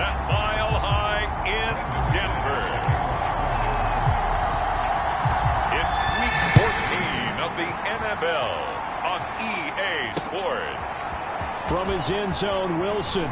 at Mile High in Denver. It's Week 14 of the NFL on EA Sports. From his end zone, Wilson.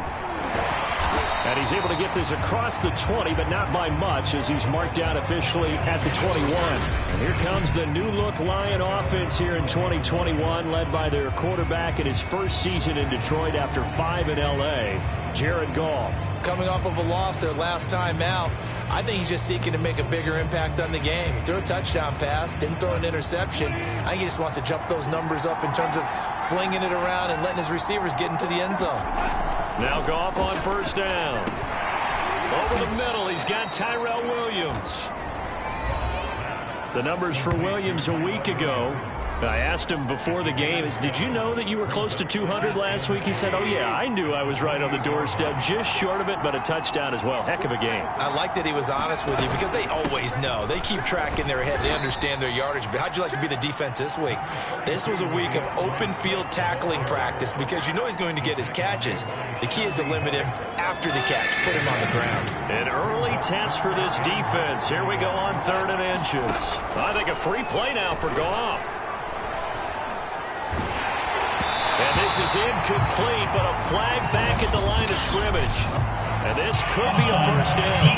And he's able to get this across the 20, but not by much, as he's marked down officially at the 21. And here comes the new-look Lion offense here in 2021, led by their quarterback in his first season in Detroit after 5 in L.A., Jared Goff. Coming off of a loss their last time out, I think he's just seeking to make a bigger impact on the game. He threw a touchdown pass, didn't throw an interception. I think he just wants to jump those numbers up in terms of flinging it around and letting his receivers get into the end zone. Now Goff on first down. Over the middle, he's got Tyrell Williams. The numbers for Williams a week ago. I asked him before the game, did you know that you were close to 200 last week? He said, oh, yeah, I knew I was right on the doorstep, just short of it, but a touchdown as well. Heck of a game. I like that he was honest with you because they always know. They keep track in their head. They understand their yardage. But how'd you like to be the defense this week? This was a week of open field tackling practice because you know he's going to get his catches. The key is to limit him after the catch, put him on the ground. An early test for this defense. Here we go on 3rd and inches. I think a free play now for Goff. And this is incomplete, but a flag back at the line of scrimmage. And this could be a first down.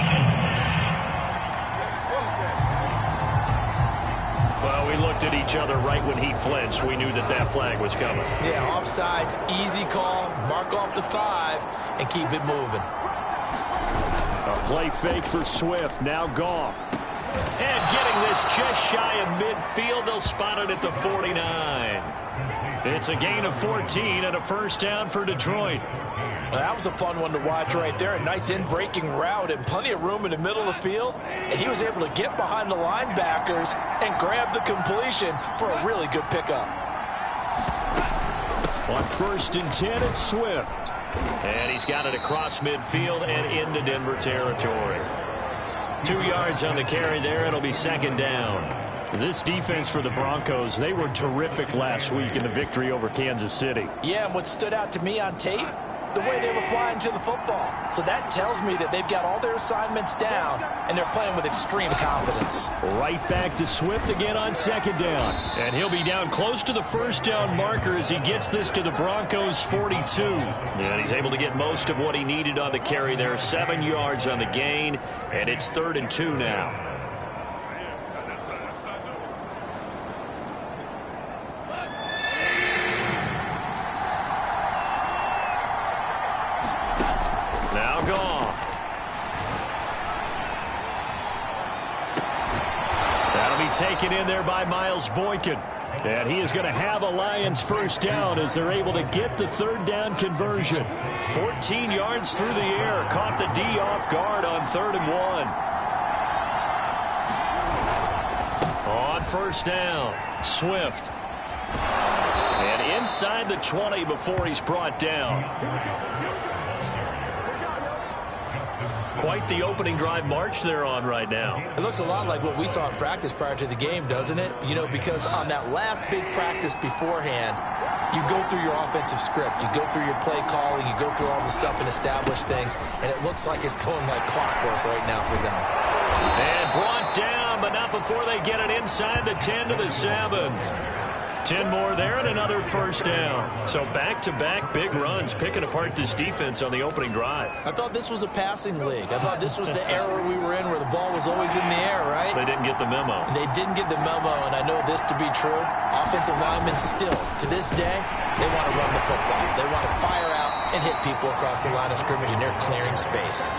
Well, we looked at each other right when he flinched. We knew that that flag was coming. Yeah, offsides, easy call, mark off the 5, and keep it moving. A play fake for Swift. Now Goff. And getting this just shy of midfield. They'll spot it at the 49. It's a gain of 14 and a first down for Detroit. Well, that was a fun one to watch right there. A nice in-breaking route and plenty of room in the middle of the field. And he was able to get behind the linebackers and grab the completion for a really good pickup. On 1st and 10, it's Swift. And he's got it across midfield and into Denver territory. 2 yards on the carry there. It'll be 2nd down. This defense for the Broncos, they were terrific last week in the victory over Kansas City. Yeah, and what stood out to me on tape, the way they were flying to the football. So that tells me that they've got all their assignments down, and they're playing with extreme confidence. Right back to Swift again on 2nd down. And he'll be down close to the first down marker as he gets this to the Broncos' 42. And he's able to get most of what he needed on the carry there. 7 yards on the gain, and it's 3rd and 2 now. Taken in there by Miles Boykin. And he is going to have a Lions first down as they're able to get the 3rd down conversion. 14 yards through the air. Caught the D off guard on 3rd and 1. On first down, Swift. And inside the 20 before he's brought down. Quite the opening drive march they're on right now. It looks a lot like what we saw in practice prior to the game, doesn't it? You know, because on that last big practice beforehand, you go through your offensive script. You go through your play calling. You go through all the stuff and establish things. And it looks like it's going like clockwork right now for them. And brought down, but not before they get it inside the 10 to the 7. 10 more there and another first down. So back-to-back big runs picking apart this defense on the opening drive. I thought this was a passing league. I thought this was the era we were in where the ball was always in the air, right? They didn't get the memo. They didn't get the memo, and I know this to be true. Offensive linemen still, to this day, they want to run the football. They want to fire out and hit people across the line of scrimmage, and they're clearing space.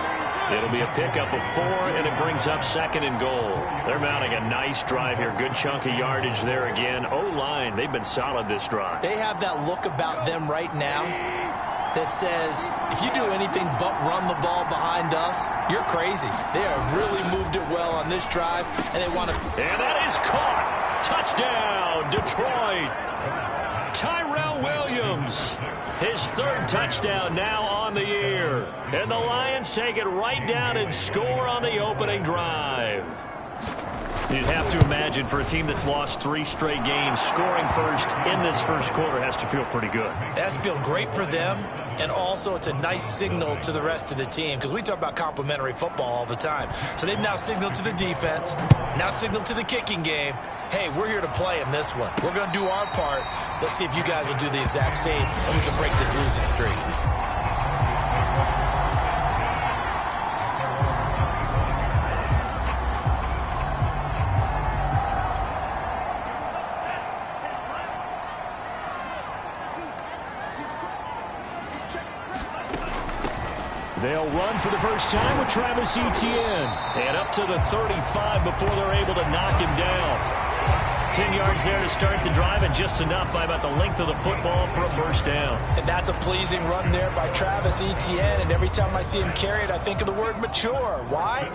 It'll be a pickup of 4, and it brings up 2nd and goal. They're mounting a nice drive here. Good chunk of yardage there again. O-line, they've been solid this drive. They have that look about them right now that says, if you do anything but run the ball behind us, you're crazy. They have really moved it well on this drive, and they want to... And that is caught. Touchdown, Detroit. Tyrell Williams. His 3rd touchdown now on the year. And the Lions take it right down and score on the opening drive. You'd have to imagine for a team that's lost 3 straight games, scoring first in this first quarter has to feel pretty good. It has to feel great for them. and also it's a nice signal to the rest of the team because we talk about complimentary football all the time. So they've now signaled to the defense, now signaled to the kicking game, hey, we're here to play in this one. We're going to do our part. Let's see if you guys will do the exact same, and we can break this losing streak. They'll run for the first time with Travis Etienne. And up to the 35 before they're able to knock him down. 10 yards there to start the drive, and just enough by about the length of the football for a first down. And that's a pleasing run there by Travis Etienne, and every time I see him carry it, I think of the word mature. Why?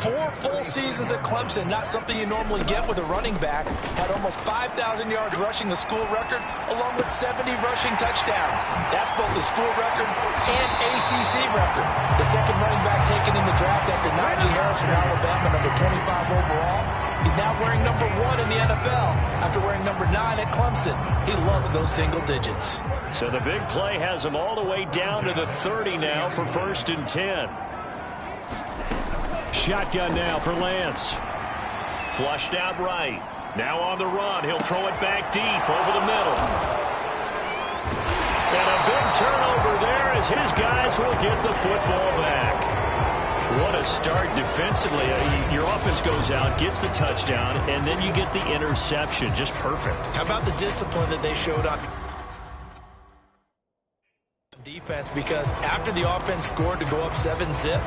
4 full seasons at Clemson, not something you normally get with a running back. Had almost 5,000 yards rushing, the school record, along with 70 rushing touchdowns. That's both the school record and ACC record. The second running back taken in the draft after Najee Harris from Alabama, number 25 overall. He's now wearing number 1 in the NFL after wearing number 9 at Clemson. He loves those single digits. So the big play has him all the way down to the 30 now for 1st and 10. Shotgun now for Lance. Flushed out right. Now on the run. He'll throw it back deep over the middle. And a big turnover there as his guys will get the football back. What a start defensively. Your offense goes out, gets the touchdown, and then you get the interception. Just perfect. How about the discipline that they showed on defense? Because after the offense scored to go up 7-zip,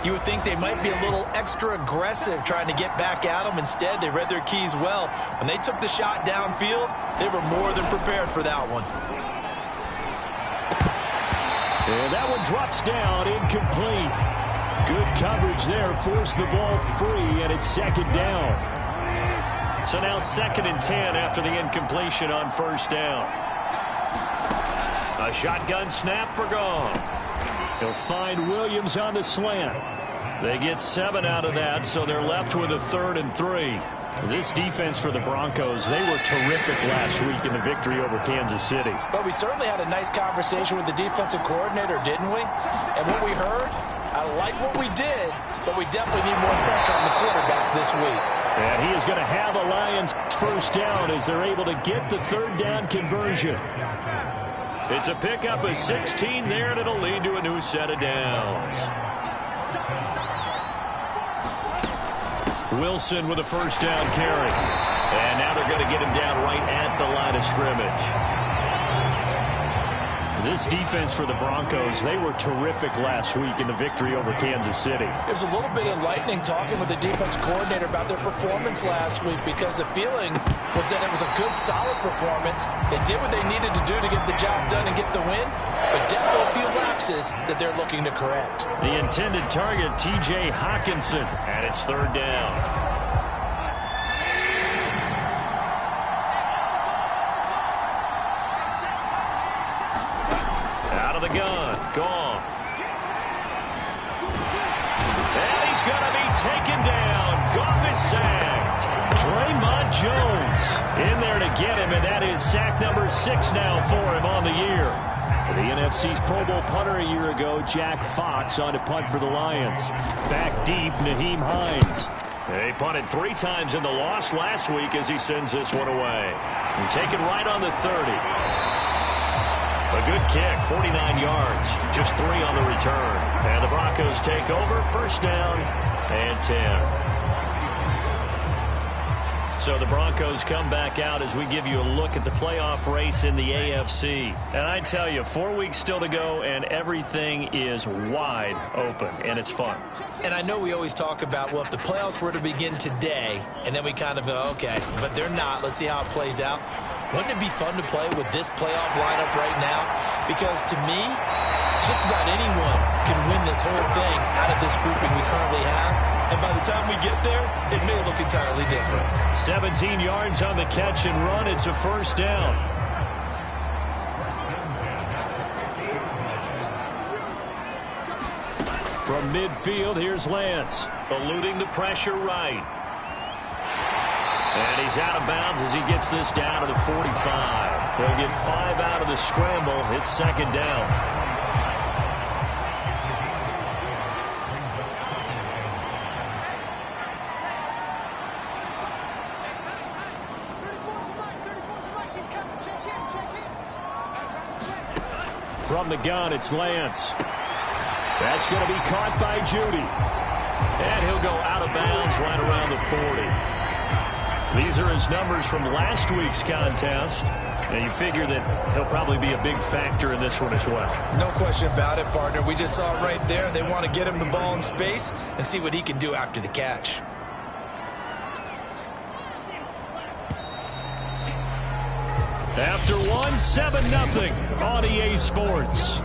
you would think they might be a little extra aggressive trying to get back at them. Instead, they read their keys well. When they took the shot downfield, they were more than prepared for that one. And that one drops down, incomplete. Good coverage there, forced the ball free, and it's 2nd down. So now 2nd and 10 after the incompletion on 1st down. A shotgun snap for Gone. He'll find Williams on the slant. They get 7 out of that, so they're left with a 3rd and 3. This defense for the Broncos, they were terrific last week in the victory over Kansas City. But we certainly had a nice conversation with the defensive coordinator, didn't we? And what we heard, I like what we did, but we definitely need more pressure on the quarterback this week. And he is going to have a Lions first down as they're able to get the 3rd down conversion. It's a pickup of 16 there, and it'll lead to a new set of downs. Wilson with a first down carry. And now they're going to get him down right at the line of scrimmage. This defense for the Broncos, they were terrific last week in the victory over Kansas City. It was a little bit enlightening talking with the defense coordinator about their performance last week because the feeling was that it was a good, solid performance. They did what they needed to do to get the job done and get the win, but definitely a few lapses that they're looking to correct. The intended target, T.J. Hockenson, and it's 3rd down. The gun, Goff. And he's going to be taken down. Goff is sacked. Draymond Jones in there to get him, and that is sack number 6 now for him on the year. The NFC's Pro Bowl punter a year ago, Jack Fox, on to punt for the Lions. Back deep, Naheem Hines. They punted 3 times in the loss last week as he sends this one away. And taken right on the 30. A good kick, 49 yards, just 3 on the return. And the Broncos take over, 1st down and 10. So the Broncos come back out as we give you a look at the playoff race in the AFC. And I tell you, 4 weeks still to go, and everything is wide open, and it's fun. And I know we always talk about, well, if the playoffs were to begin today, and then we kind of go, okay, but they're not. Let's see how it plays out. Wouldn't it be fun to play with this playoff lineup right now? Because to me, just about anyone can win this whole thing out of this grouping we currently have. And by the time we get there, it may look entirely different. 17 yards on the catch and run. It's a 1st down. From midfield, here's Lance. Eluding the pressure right. And he's out of bounds as he gets this down to the 45. They'll get 5 out of the scramble. It's 2nd down. from the gun. It's Lance. That's going to be caught by Judy. And he'll go out of bounds right around the 40. These are his numbers from last week's contest. And you figure that he'll probably be a big factor in this one as well. No question about it, partner. We just saw it right there. They want to get him the ball in space and see what he can do after the catch. After one, 7-0 on EA Sports.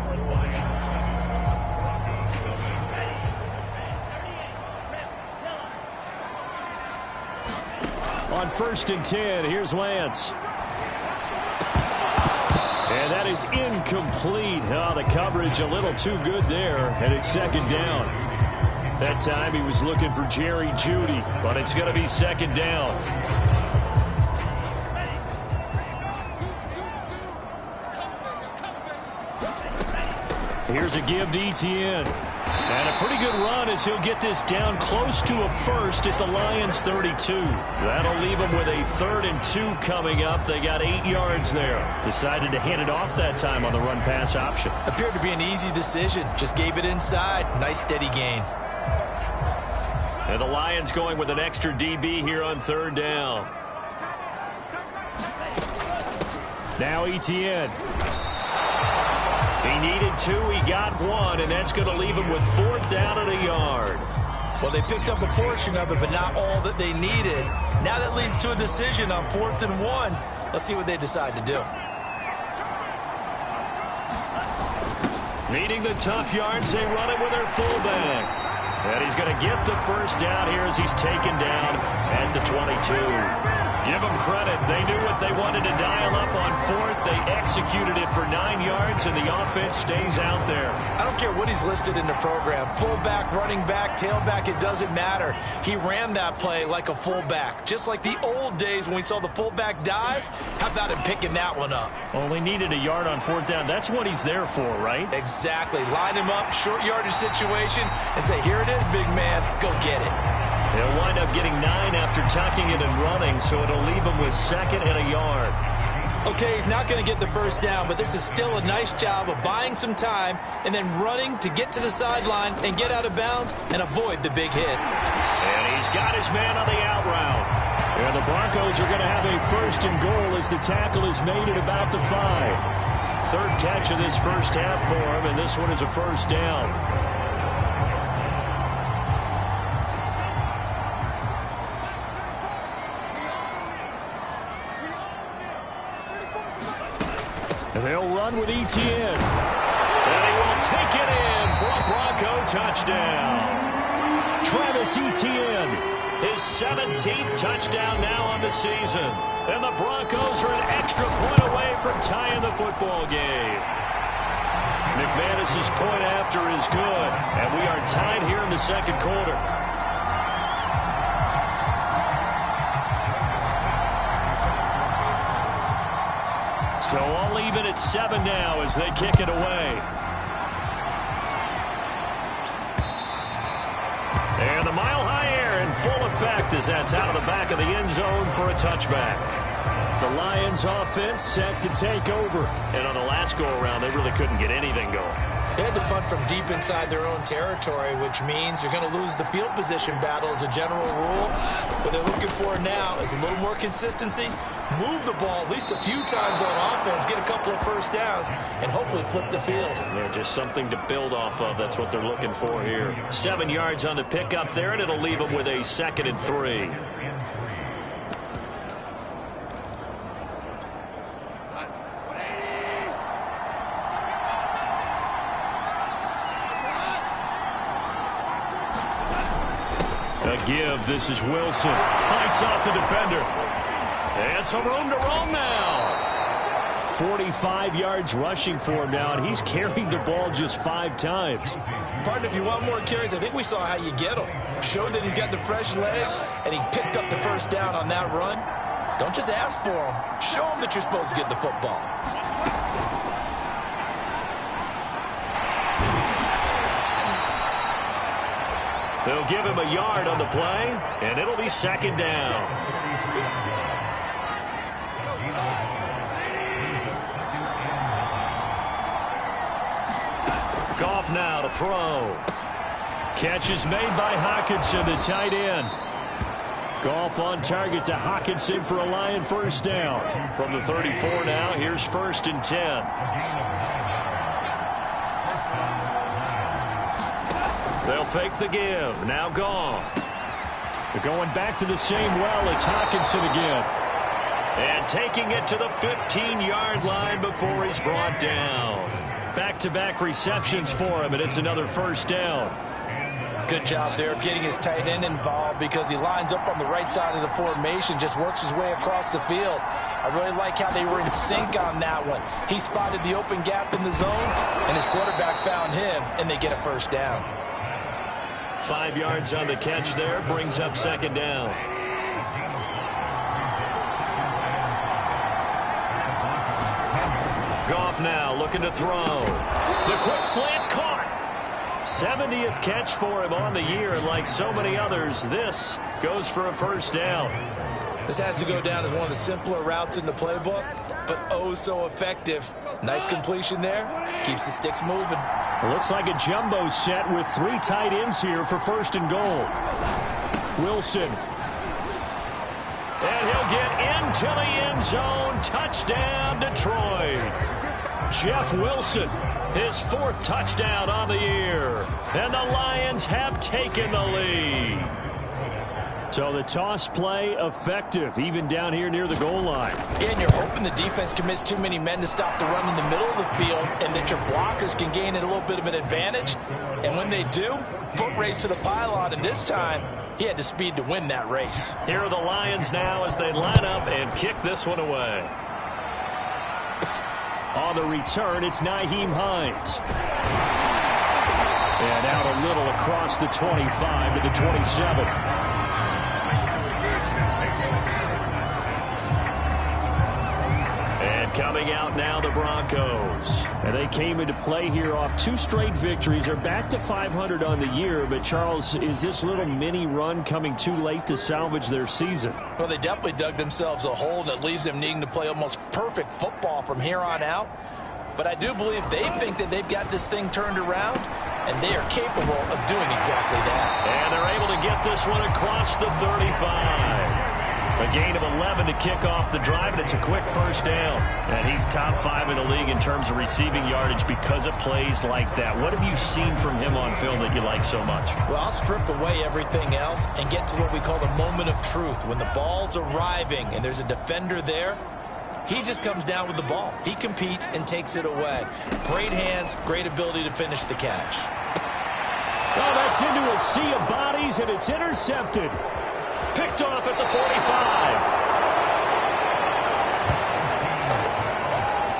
On 1st and 10, here's Lance. And that is incomplete. Oh, the coverage a little too good there, and it's 2nd down. That time he was looking for Jerry Jeudy, but it's going to be 2nd down. Here's a give to Etienne. And a pretty good run as he'll get this down close to a first at the Lions' 32. That'll leave them with a 3rd and 2 coming up. They got 8 yards there. Decided to hand it off that time on the run-pass option. Appeared to be an easy decision. Just gave it inside. Nice steady gain. And the Lions going with an extra DB here on 3rd down. Now Etienne. He needed 2, he got 1, and that's going to leave him with 4th down and a yard. Well, they picked up a portion of it, but not all that they needed. Now that leads to a decision on 4th and 1. Let's see what they decide to do. Needing the tough yards, they run it with their fullback. And he's going to get the 1st down here as he's taken down at the 22. Give them credit. They knew what they wanted to dial up on 4th. They executed it for 9 yards, and the offense stays out there. I don't care what he's listed in the program. Fullback, running back, tailback, it doesn't matter. He ran that play like a fullback, just like the old days when we saw the fullback dive. How about him picking that one up? Only needed a yard on 4th down. That's what he's there for, right? Exactly. Line him up, short yardage situation, and say, here it is, big man. Go get it. They'll wind up getting 9 after tucking it and running, so it'll leave him with 2nd and a yard. Okay, he's not going to get the 1st down, but this is still a nice job of buying some time and then running to get to the sideline and get out of bounds and avoid the big hit. And he's got his man on the out route. And the Broncos are going to have a 1st and goal as the tackle is made at about the 5. 3rd catch of this first half for him, and this one is a 1st down. And they'll run with Etienne. And he will take it in for a Bronco touchdown. Travis Etienne, his 17th touchdown now on the season. And the Broncos are an extra point away from tying the football game. McManus's point after is good. And we are tied here in the 2nd quarter. So all even at 7 now as they kick it away. And the mile-high air in full effect as that's out of the back of the end zone for a touchback. The Lions offense set to take over. And on the last go-around, they really couldn't get anything going. They had to punt from deep inside their own territory, which means you're going to lose the field position battle as a general rule. What they're looking for now is a little more consistency, move the ball at least a few times on offense, get a couple of 1st downs, and hopefully flip the field. They're just something to build off of. That's what they're looking for here. 7 yards on the pickup there, and it'll leave them with a 2nd and 3. A give. This is Wilson. Fights off the defender. And some room to roam now. 45 yards rushing for him now, and he's carried the ball just 5 times. Partner, if you want more carries, I think we saw how you get him. Showed that he's got the fresh legs, and he picked up the 1st down on that run. Don't just ask for him. Show him that you're supposed to get the football. They'll give him a yard on the play, and it'll be 2nd down. Goff now to throw. Catch is made by Hockenson, the tight end. Goff on target to Hockenson for a Lion first down. From the 34 now, here's 1st and 10. They'll fake the give. Now Goff. They're going back to the same well. It's Hockenson again. And taking it to the 15-yard line before he's brought down. Back-to-back receptions for him, and it's another first down. Good job there of getting his tight end involved because he lines up on the right side of the formation, just works his way across the field. I really like how they were in sync on that one. He spotted the open gap in the zone, and his quarterback found him, and they get a first down. 5 yards on the catch there, brings up 2nd down. Goff now looking to throw. The quick slant caught. 70th catch for him on the year, and like so many others, this goes for a first down. This has to go down as one of the simpler routes in the playbook, but oh so effective. Nice completion there. Keeps the sticks moving. It looks like a jumbo set with 3 tight ends here for 1st and goal. Wilson. And he'll get into the end zone. Touchdown, Detroit. Jeff Wilson, his 4th touchdown on the year. And the Lions have taken the lead. So the toss play effective, even down here near the goal line. Yeah, and you're hoping the defense commits too many men to stop the run in the middle of the field and that your blockers can gain a little bit of an advantage. And when they do, foot race to the pylon, and this time he had the speed to win that race. Here are the Lions now as they line up and kick this one away. On the return, it's Nyheim Hines. And out a little across the 25 to the 27. And coming out now, the Broncos. And they came into play here off 2 straight victories. They're back to 500 on the year. But, Charles, is this little mini run coming too late to salvage their season? Well, they definitely dug themselves a hole that leaves them needing to play almost perfect football from here on out. But I do believe they think that they've got this thing turned around, and they are capable of doing exactly that. And they're able to get this one across the 35. A gain of 11 to kick off the drive, and it's a quick first down. And he's top 5 in the league in terms of receiving yardage because of plays like that. What have you seen from him on film that you like so much? Well, I'll strip away everything else and get to what we call the moment of truth. When the ball's arriving and there's a defender there, he just comes down with the ball. He competes and takes it away. Great hands, great ability to finish the catch. Oh, that's into a sea of bodies, and it's intercepted. Picked off at the 45.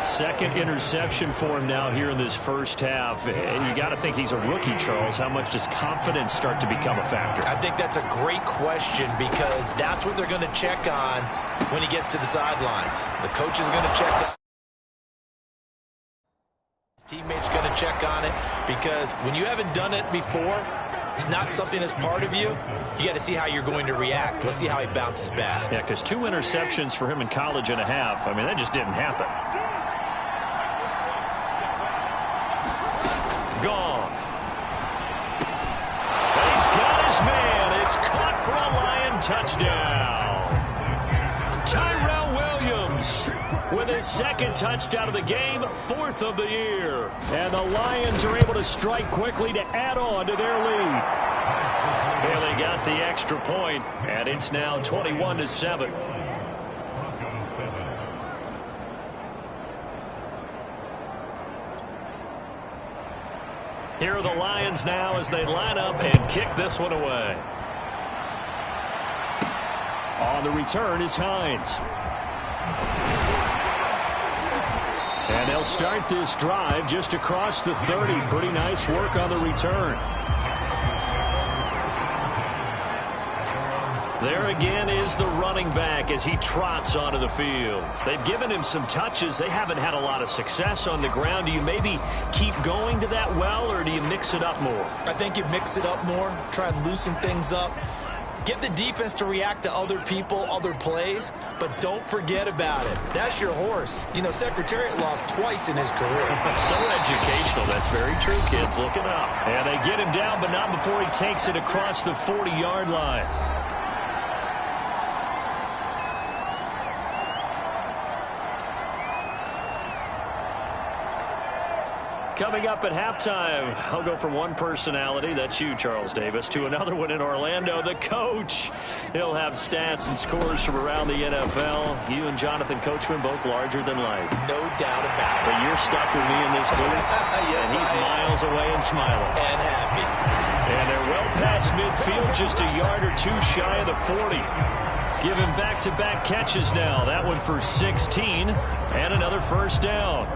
Second interception for him now here in this first half. And you got to think he's a rookie, Charles. How much does confidence start to become a factor? I think that's a great question because that's what they're going to check on when he gets to the sidelines. The coach is going to check on. His teammates going to check on it because when you haven't done it before, it's not something that's part of you. You got to see how you're going to react. Let's see how he bounces back. Yeah, because 2 interceptions for him in college and a half. I mean, that just didn't happen. Goff. And he's got his man. It's caught for a Lion touchdown. Tyrell Williams with his 2nd touchdown of the game, 4th of the year. And the Lions are able to strike quickly to add on to their lead. Bailey got the extra point, and it's now 21-7. Here are the Lions now as they line up and kick this one away. On the return is Hines. And they'll start this drive just across the 30. Pretty nice work on the return. There again is the running back as he trots onto the field. They've given him some touches. They haven't had a lot of success on the ground. Do you maybe keep going to that well, or do you mix it up more? I think you mix it up more, try and loosen things up. Get the defense to react to other people, other plays, but don't forget about it. That's your horse. You know, Secretariat lost twice in his career. So educational. That's very true, kids. Look it up. And they get him down, but not before he takes it across the 40-yard line. Coming up at halftime, I'll go from one personality, that's you, Charles Davis, to another one in Orlando, the coach. He'll have stats and scores from around the NFL. You and Jonathan Coachman, both larger than life. No doubt about it. But you're stuck with me in this booth, yes, and he's miles away and smiling. And happy. And they're well past midfield, just a yard or two shy of the 40. Giving back-to-back catches now. That one for 16, and another first down.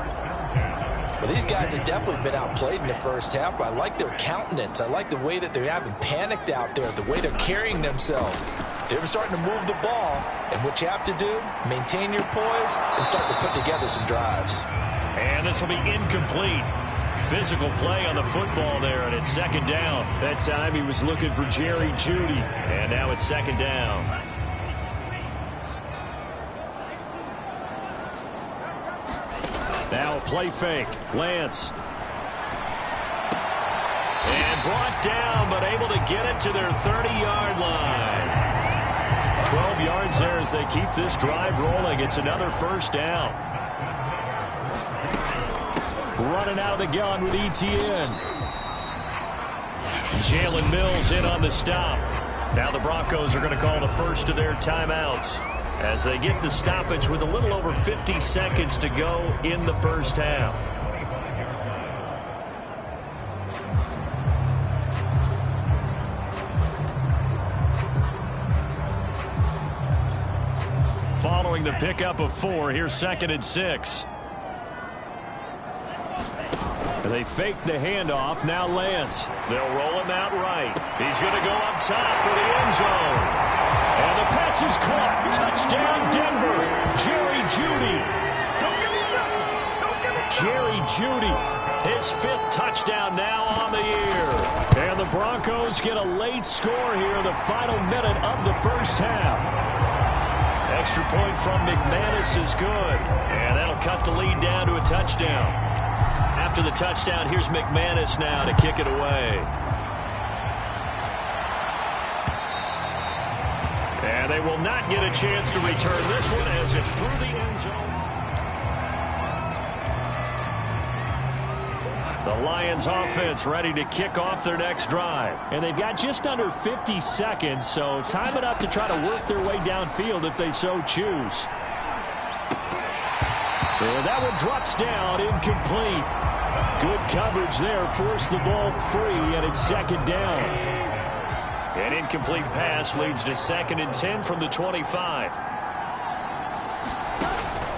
Well, these guys have definitely been outplayed in the first half. I like their countenance. I like the way that they haven't panicked out there, the way they're carrying themselves. They're starting to move the ball, and what you have to do, maintain your poise and start to put together some drives. And this will be incomplete. Physical play on the football there, and it's second down. That time he was looking for Jerry Jeudy, and now it's second down. Now a play fake. Lance. And brought down, but able to get it to their 30-yard line. 12 yards there as they keep this drive rolling. It's another first down. Running out of the gun with Etienne. Jalen Mills in on the stop. Now the Broncos are going to call the first of their timeouts as they get the stoppage with a little over 50 seconds to go in the first half. Following the pickup of 4, here's 2nd and 6. They fake the handoff. Now Lance. They'll roll him out right. He's going to go up top for the end zone. And the pass is caught. Touchdown, Denver. Jerry Jeudy. Jerry Jeudy. His 5th touchdown now on the year. And the Broncos get a late score here in the final minute of the first half. Extra point from McManus is good. And that'll cut the lead down to a touchdown. After the touchdown, here's McManus now to kick it away. And they will not get a chance to return this one as it's through the end zone. The Lions offense ready to kick off their next drive. And they've got just under 50 seconds, so time enough to try to work their way downfield if they so choose. And that one drops down, incomplete. Good coverage there, forced the ball free, and it's second down. An incomplete pass leads to 2nd and 10 from the 25.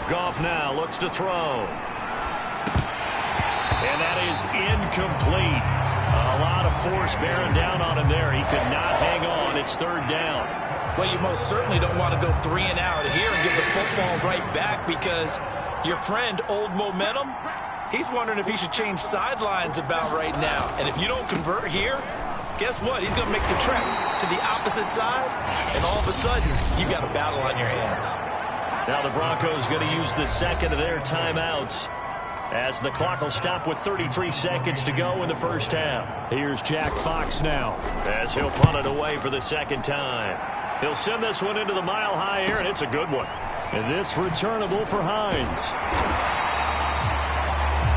Goff now looks to throw. And that is incomplete. A lot of force bearing down on him there. He could not hang on. It's 3rd down. Well, you most certainly don't want to go 3 and out here and give the football right back because your friend, Old Momentum, he's wondering if he should change sidelines about right now. And if you don't convert here, guess what? He's going to make the trek to the opposite side, and all of a sudden, you've got a battle on your hands. Now the Broncos going to use the 2nd of their timeouts as the clock will stop with 33 seconds to go in the first half. Here's Jack Fox now as he'll punt it away for the 2nd time. He'll send this one into the mile-high air, and it's a good one. And this returnable for Hines.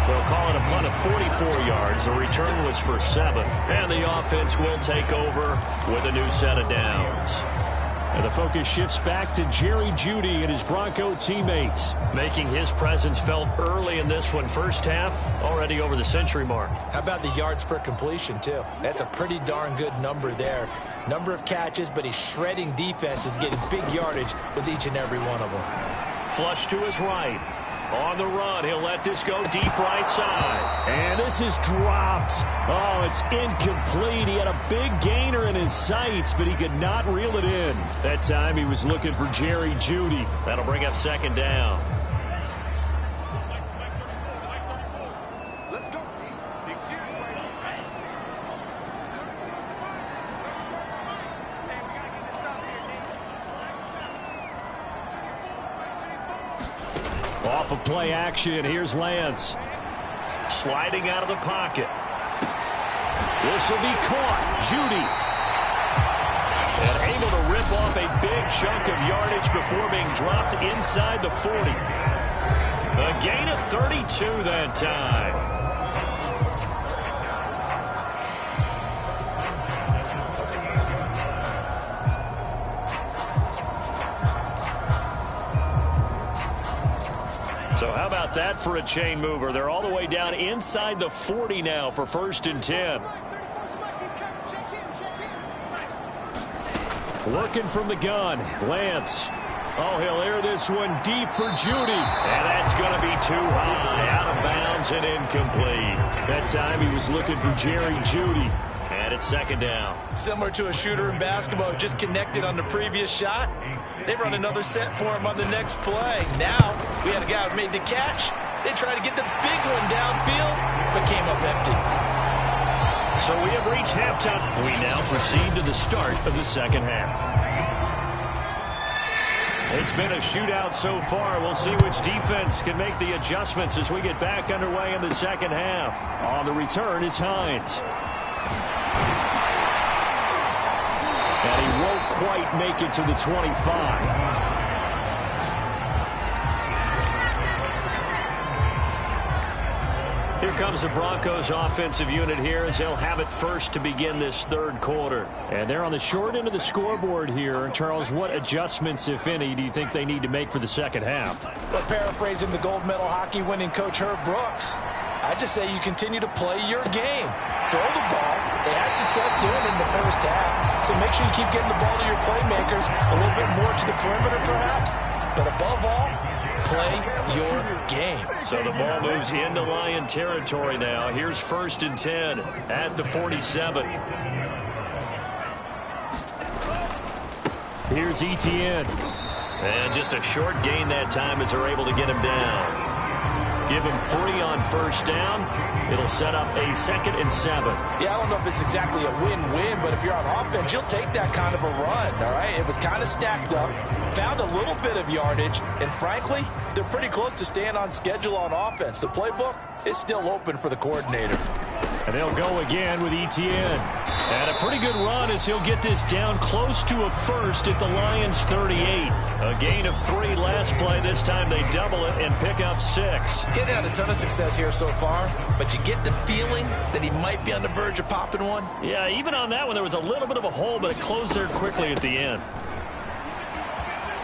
They'll call it a punt of 44 yards. The return was for 7. And the offense will take over with a new set of downs. And the focus shifts back to Jerry Jeudy and his Bronco teammates, making his presence felt early in this one. First half, already over the century mark. How about the yards per completion, too? That's a pretty darn good number there. Number of catches, but he's shredding defenses, getting big yardage with each and every one of them. Flush to his right. On the run, he'll let this go deep right side. And this is dropped. Oh, it's incomplete. He had a big gainer in his sights, but he could not reel it in. That time he was looking for Jerry Jeudy. That'll bring up 2nd down. Off of play action, here's Lance. Sliding out of the pocket. This will be caught. Judy. And able to rip off a big chunk of yardage before being dropped inside the 40. A gain of 32 that time. So how about that for a chain mover? They're all the way down inside the 40 now for 1st and 10. Working from the gun, Lance. Oh, he'll air this one deep for Judy. And that's going to be too high, out of bounds and incomplete. That time he was looking for Jerry Judy. And it's 2nd down. Similar to a shooter in basketball who just connected on the previous shot. They run another set for him on the next play. Now, we had a guy who made the catch. They tried to get the big one downfield, but came up empty. So we have reached halftime. We now proceed to the start of the 2nd half. It's been a shootout so far. We'll see which defense can make the adjustments as we get back underway in the 2nd half. On the return is Hines. And he won't quite make it to the 25. Here comes the Broncos offensive unit here as they'll have it first to begin this 3rd quarter. And they're on the short end of the scoreboard here. Charles, what adjustments, if any, do you think they need to make for the 2nd half? Well, paraphrasing the gold medal hockey winning coach Herb Brooks, I just say you continue to play your game. Throw the ball. They had success doing it in the 1st half. So make sure you keep getting the ball to your playmakers, a little bit more to the perimeter perhaps. But above all, play your game. So the ball moves into Lion territory now. Here's 1st and 10 at the 47. Here's Etienne. And just a short gain that time as they're able to get him down. Give him 3 on 1st down. It'll set up a 2nd and 7. Yeah, I don't know if it's exactly a win-win, but if you're on offense, you'll take that kind of a run, all right? It was kind of stacked up, found a little bit of yardage, and frankly, they're pretty close to staying on schedule on offense. The playbook is still open for the coordinator. And they'll go again with Etienne. And a pretty good run as he'll get this down close to a 1st at the Lions 38. A gain of 3 last play. This time they double it and pick up 6. Getting had a ton of success here so far, but you get the feeling that he might be on the verge of popping one. Yeah, even on that one, there was a little bit of a hole, but it closed there quickly at the end.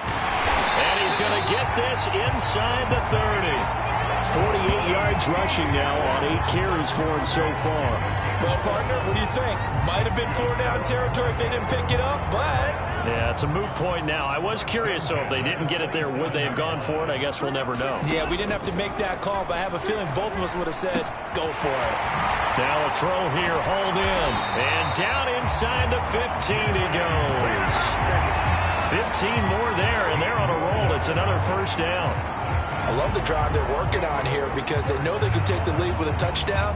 And he's going to get this inside the 30. 48 yards rushing now on 8 carries for him so far. Well, partner, what do you think? Might have been 4-down territory if they didn't pick it up, but... Yeah, it's a moot point now. I was curious, so if they didn't get it there, would they have gone for it? I guess we'll never know. Yeah, we didn't have to make that call, but I have a feeling both of us would have said, go for it. Now a throw here, hold in. And down inside the 15 he goes. 15 more there, and they're on a roll. It's another 1st down. I love the drive they're working on here because they know they can take the lead with a touchdown.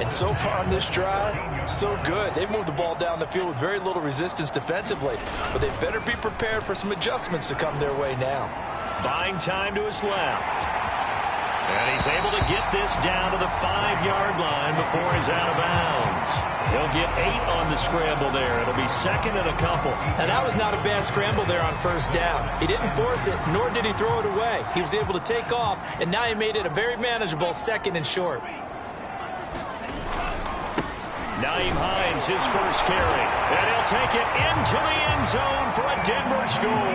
And so far on this drive, so good. They've moved the ball down the field with very little resistance defensively. But they better be prepared for some adjustments to come their way now. Buying time to his left. And he's able to get this down to the 5-yard line before he's out of bounds. He'll get 8 on the scramble there. It'll be 2nd and a couple. And that was not a bad scramble there on 1st down. He didn't force it, nor did he throw it away. He was able to take off, and now he made it a very manageable 2nd and short. Nyheim Hines, his first carry. And he'll take it into the end zone for a Denver score.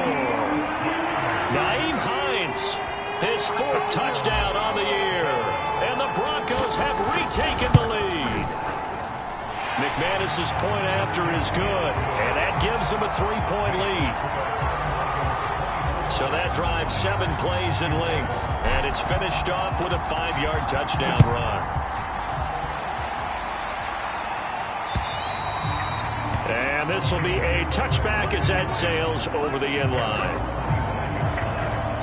Nyheim Hines, his 4th touchdown on the year. And the Broncos have retaken the lead. McManus's point after is good, and that gives them a 3-point lead. So that drives 7 plays in length, and it's finished off with a 5-yard touchdown run. And this will be a touchback as that sails over the end line.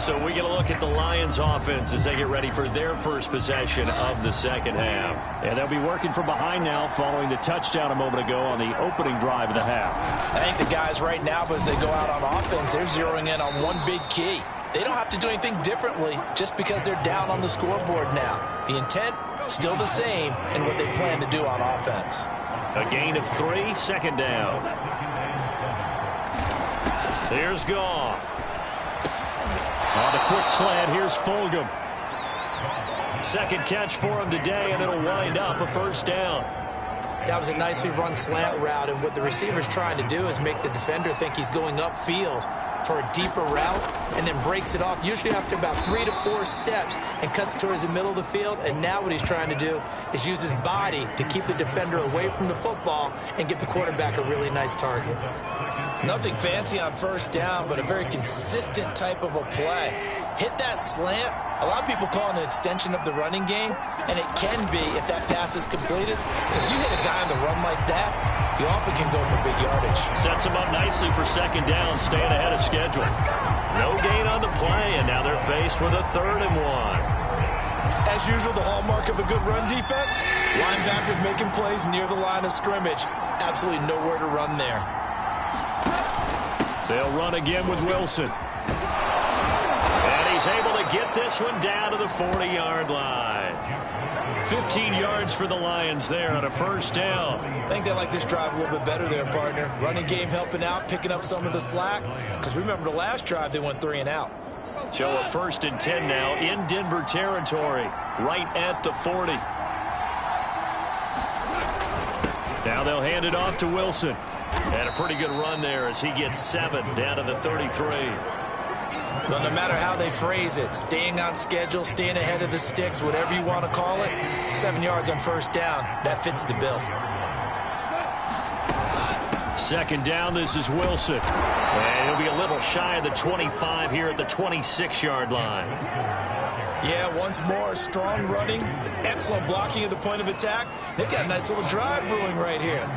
So we get a look at the Lions offense as they get ready for their first possession of the 2nd half. And they'll be working from behind now following the touchdown a moment ago on the opening drive of the half. I think the guys right now, as they go out on offense, they're zeroing in on one big key. They don't have to do anything differently just because they're down on the scoreboard now. The intent, still the same in what they plan to do on offense. A gain of 3, second down. Here's Goff. On the quick slant, here's Fulgham. Second catch for him today, and it'll wind up a first down. That was a nicely run slant route, and what the receiver's trying to do is make the defender think he's going upfield for a deeper route, and then breaks it off, usually after about 3 to 4 steps, and cuts towards the middle of the field. And now what he's trying to do is use his body to keep the defender away from the football and give the quarterback a really nice target. Nothing fancy on first down, but a very consistent type of a play. Hit that slant. A lot of people call it an extension of the running game, and it can be if that pass is completed. Because you hit a guy on the run like that, you often can go for big yardage. Sets him up nicely for second down, staying ahead of schedule. No gain on the play, and now they're faced with a 3rd and 1. As usual, the hallmark of a good run defense, linebackers making plays near the line of scrimmage. Absolutely nowhere to run there. They'll run again with Wilson. And he's able to get this one down to the 40-yard line. 15 yards for the Lions there on a first down. I think they like this drive a little bit better there, partner. Running game helping out, picking up some of the slack. Because remember the last drive, they went 3 and out. So a 1st and 10 now in Denver territory, right at the 40. Now they'll hand it off to Wilson. And a pretty good run there as he gets 7 down to the 33. Well, no matter how they phrase it, staying on schedule, staying ahead of the sticks, whatever you want to call it, 7 yards on first down, that fits the bill. Second down, this is Wilson. And he'll be a little shy of the 25 here at the 26-yard line. Yeah, once more, strong running, excellent blocking at the point of attack. They've got a nice little drive brewing right here.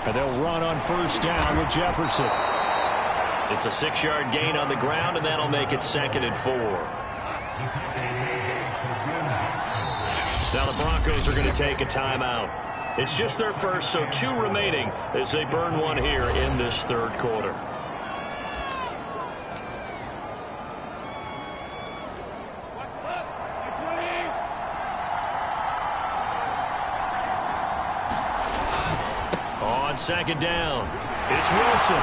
And they'll run on first down with Jefferson. It's a 6-yard gain on the ground, and that'll make it 2nd and 4. Now the Broncos are going to take a timeout. It's just their first, so 2 remaining as they burn one here in this 3rd quarter. On second down, it's Wilson.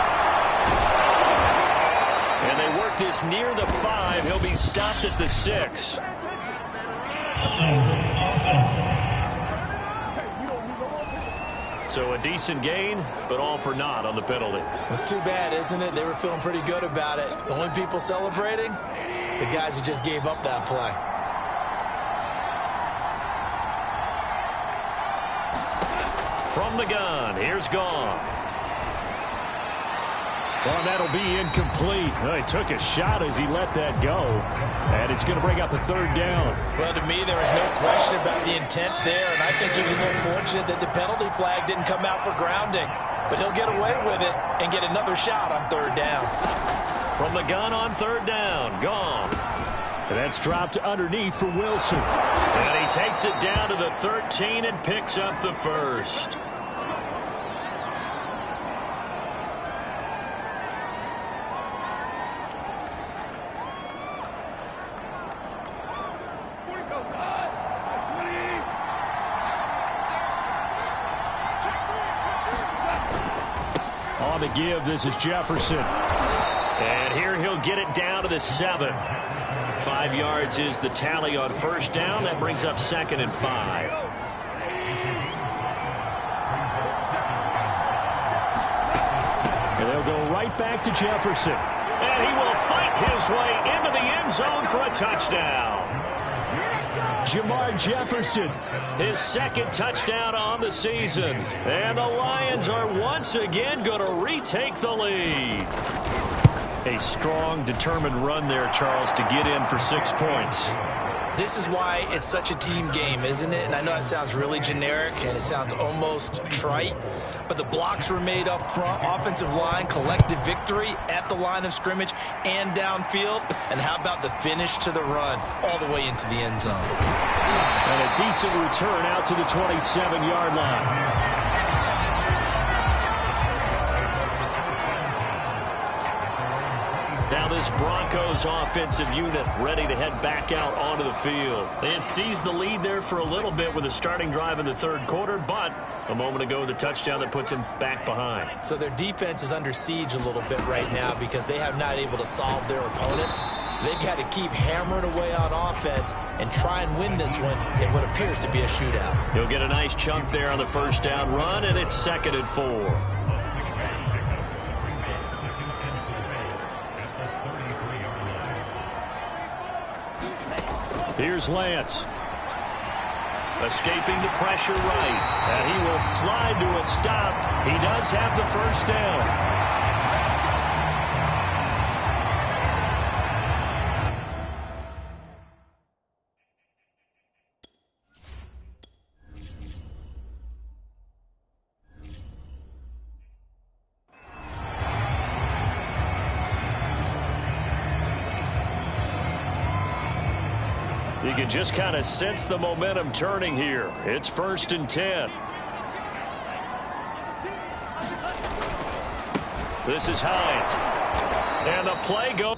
And they work this near the 5. He'll be stopped at the 6. So a decent gain, but all for naught on the penalty. It's too bad, isn't it? They were feeling pretty good about it. The only people celebrating, the guys who just gave up that play. From the gun, here's Goff. Well, that'll be incomplete. Well, he took a shot as he let that go. And it's going to bring up a 3rd down. Well, to me, there was no question about the intent there, and I think he was a little fortunate that the penalty flag didn't come out for grounding. But he'll get away with it and get another shot on 3rd down. From the gun on 3rd down, Goff. And that's dropped underneath for Wilson. And he takes it down to the 13 and picks up the 1st. On the give, this is Jefferson. And here he'll get it down to the 7. 5 yards is the tally on first down. That brings up 2nd and 5. And they'll go right back to Jefferson. And he will fight his way into the end zone for a touchdown. Jamar Jefferson, his 2nd touchdown on the season. And the Lions are once again going to retake the lead. A strong, determined run there, Charles, to get in for 6 points. This is why it's such a team game, isn't it? And I know that sounds really generic and it sounds almost trite, but the blocks were made up front, offensive line, collective victory at the line of scrimmage and downfield. And how about the finish to the run all the way into the end zone? And a decent return out to the 27-yard line. this Broncos offensive unit ready to head back out onto the field. They had seized the lead there for a little bit with a starting drive in the third quarter, but a moment ago, the touchdown that puts them back behind. So their defense is under siege a little bit right now because they have not able to solve their opponents. So they've got to keep hammering away on offense and try and win this one in what appears to be a shootout. He'll get a nice chunk there on the first down run, and it's 2nd and 4. Here's Lance. Escaping the pressure right. And he will slide to a stop. He does have the first down. You can just kind of sense the momentum turning here. It's 1st and 10. This is Hines. And the play goes.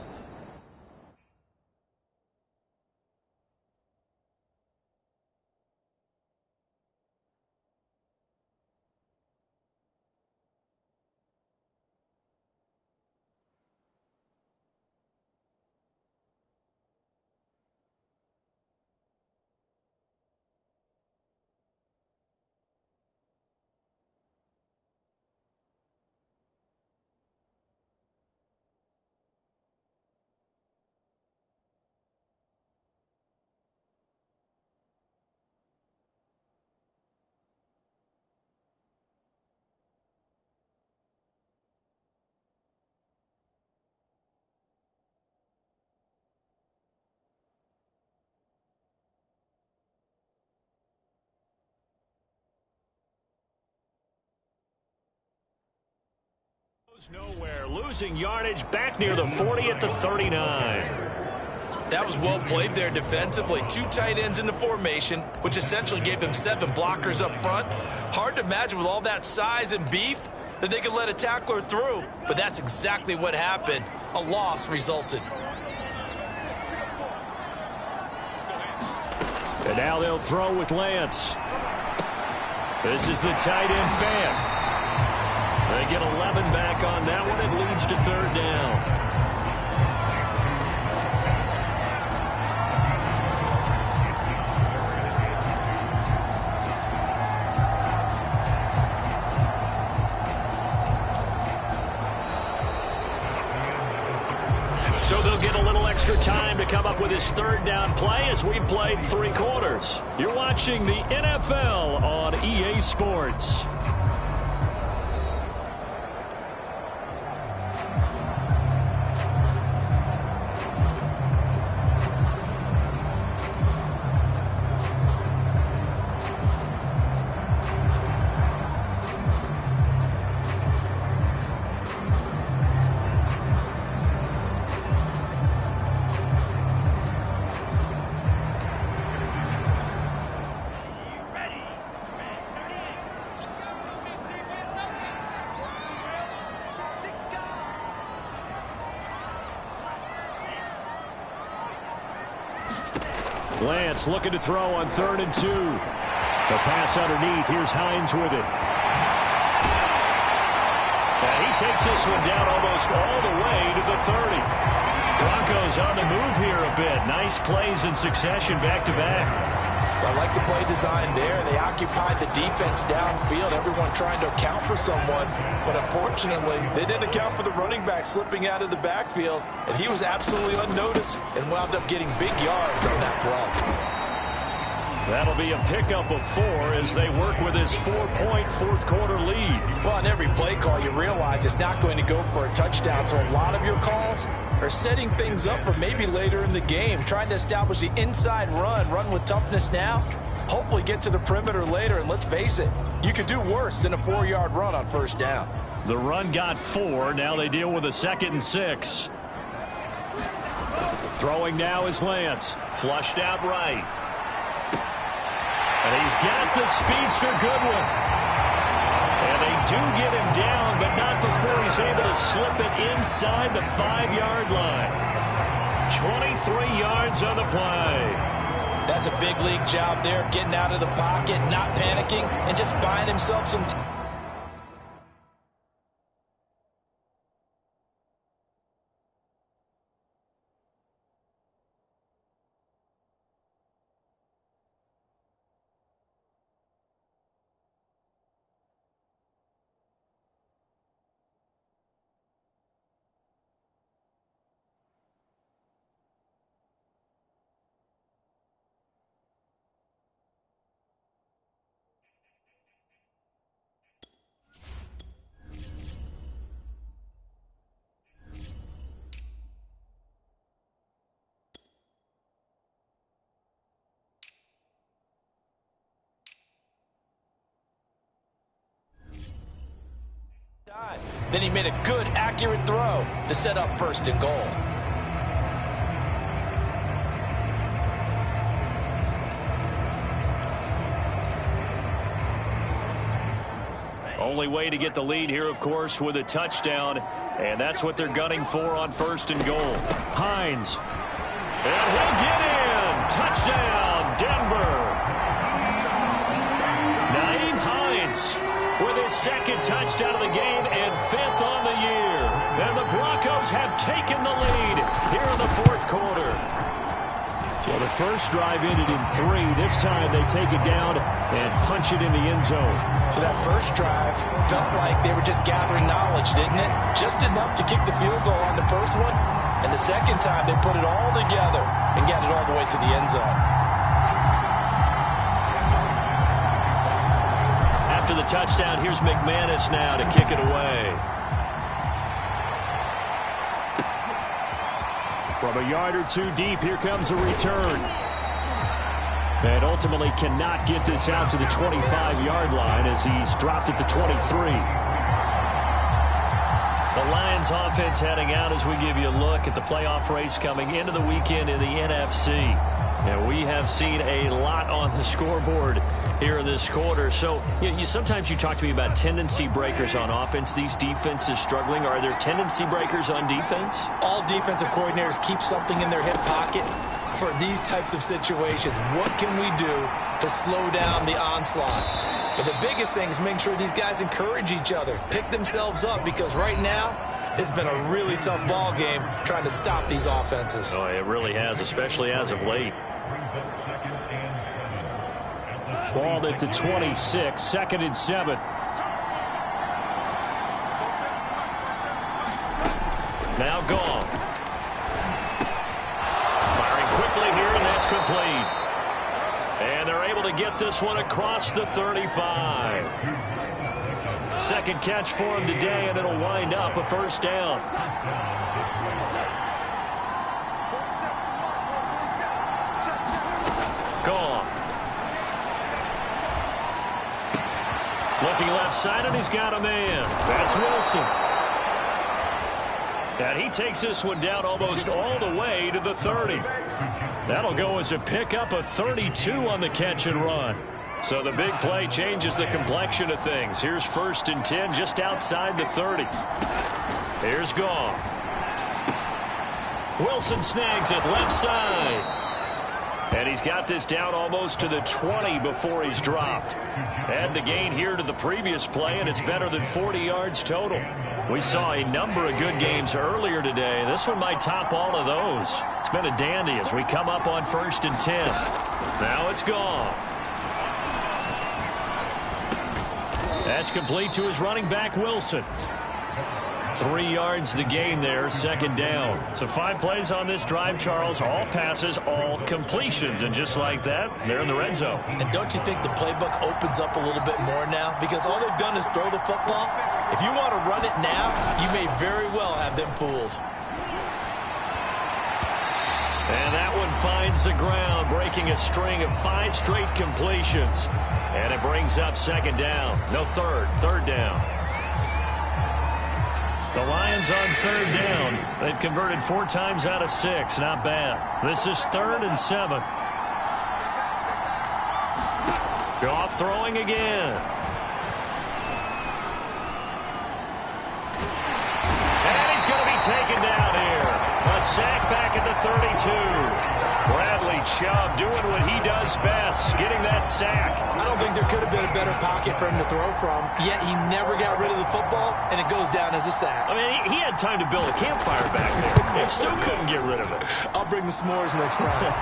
Nowhere, losing yardage back near the 40 at the 39. That was well played there defensively. 2 tight ends in the formation, which essentially gave them 7 blockers up front. Hard to imagine with all that size and beef that they could let a tackler through, but that's exactly what happened. A loss resulted. And now they'll throw with Lance. This is the tight end fan. They get 11 back on that one. It leads to 3rd down. So they'll get a little extra time to come up with his 3rd down play as we've played 3 quarters. You're watching the NFL on EA Sports. Lance looking to throw on 3rd and 2. The pass underneath. Here's Hines with it. And he takes this one down almost all the way to the 30. Broncos on the move here a bit. Nice plays in succession back-to-back. I like the play design there. They occupied the defense downfield, everyone trying to account for someone. But unfortunately, they didn't account for the running back slipping out of the backfield. And he was absolutely unnoticed and wound up getting big yards on that play. That'll be a pickup of 4 as they work with his 4-point fourth-quarter lead. Well, on every play call, you realize it's not going to go for a touchdown. So a lot of your calls are setting things up for maybe later in the game, trying to establish the inside run with toughness now, hopefully get to the perimeter later. And let's face it, you could do worse than a 4-yard run on 1st down. The run got 4. Now they deal with a 2nd and 6. Throwing now is Lance. Flushed out right. And he's got the speedster Goodwin. And they do get him down, but not before he's able to slip it inside the 5-yard line. 23 yards on the play. That's a big league job there of getting out of the pocket, not panicking, and just buying himself some time. Then he made a good, accurate throw to set up 1st and goal. Only way to get the lead here, of course, with a touchdown, and that's what they're gunning for on 1st and goal. Hines. And he'll get in. Touchdown, Denver. Nyheim Hines with his 2nd touchdown of the game and 5th on the year. And the Broncos have taken the lead here in the 4th quarter. Well, the first drive ended in 3. This time they take it down and punch it in the end zone. So that first drive felt like they were just gathering knowledge, didn't it? Just enough to kick the field goal on the first one. And the second time they put it all together and got it all the way to the end zone. After the touchdown, here's McManus now to kick it away. From a yard or 2 deep, here comes a return. And ultimately cannot get this out to the 25-yard line as he's dropped at the 23. The Lions offense heading out as we give you a look at the playoff race coming into the weekend in the NFC. And we have seen a lot on the scoreboard here in this quarter. So sometimes you talk to me about tendency breakers on offense. These defenses struggling. Are there tendency breakers on defense? All defensive coordinators keep something in their hip pocket for these types of situations. What can we do to slow down the onslaught? But the biggest thing is making sure these guys encourage each other, pick themselves up, because right now it's been a really tough ball game trying to stop these offenses. Oh, it really has, especially as of late. Ball at the 26, 2nd and 7. Now gone. Firing quickly here, and that's complete. And they're able to get this one across the 35. 2nd catch for him today, and it'll wind up a 1st down. Gone. Looking left side, and he's got a man. That's Wilson. And he takes this one down almost all the way to the 30. That'll go as a pickup of 32 on the catch and run. So the big play changes the complexion of things. Here's 1st and 10 just outside the 30. Here's Goff. Wilson snags it left side. And he's got this down almost to the 20 before he's dropped. Add the gain here to the previous play, and it's better than 40 yards total. We saw a number of good games earlier today. This one might top all of those. It's been a dandy as we come up on 1st and 10. Now it's Goff. That's complete to his running back, Wilson. 3 yards the gain there, 2nd down. So 5 plays on this drive, Charles. All passes, all completions. And just like that, they're in the red zone. And don't you think the playbook opens up a little bit more now? Because all they've done is throw the football. If you want to run it now, you may very well have them fooled. And that one finds the ground, breaking a string of 5 straight completions. And it brings up 2nd down. No, 3rd down. The Lions on 3rd down. They've converted 4 times out of 6. Not bad. This is 3rd and 7. Goff throwing again. taken down here. A sack back at the 32. Bradley Chubb doing what he does best, getting that sack. I don't think there could have been a better pocket for him to throw from, yet he never got rid of the football, and it goes down as a sack. I mean, he had time to build a campfire back there. He still couldn't get rid of it. I'll bring the s'mores next time.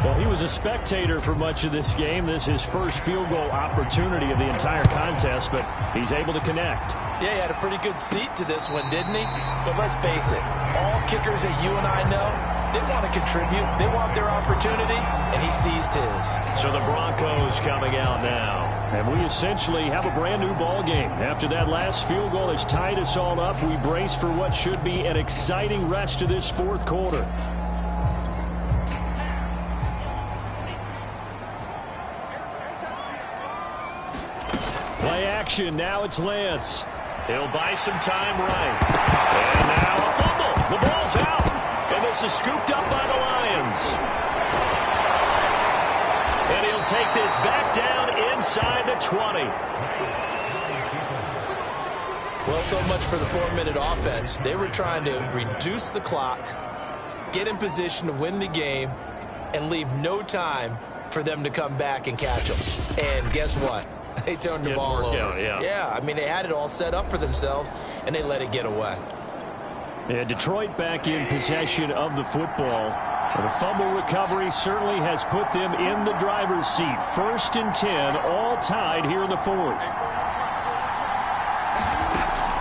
Well, he was a spectator for much of this game. This is his first field goal opportunity of the entire contest, but he's able to connect. Yeah, he had a pretty good seat to this one, didn't he? But let's face it, all kickers that you and I know, they want to contribute. They want their opportunity, and he seized his. So the Broncos coming out now. And we essentially have a brand-new ball game. After that last field goal has tied us all up, we brace for what should be an exciting rest of this fourth quarter. Play action. Now it's Lance. He'll buy some time right. And now a fumble. The ball's out. And this is scooped up by the Lions. And he'll take this back down inside the 20. Well, so much for the 4-minute offense. They were trying to reduce the clock, get in position to win the game, and leave no time for them to come back and catch them. And guess what? They turned the ball over. Yeah, I mean, they had it all set up for themselves, and they let it get away. Yeah, Detroit back in possession of the football. The fumble recovery certainly has put them in the driver's seat. 1st and 10, all tied here in the fourth.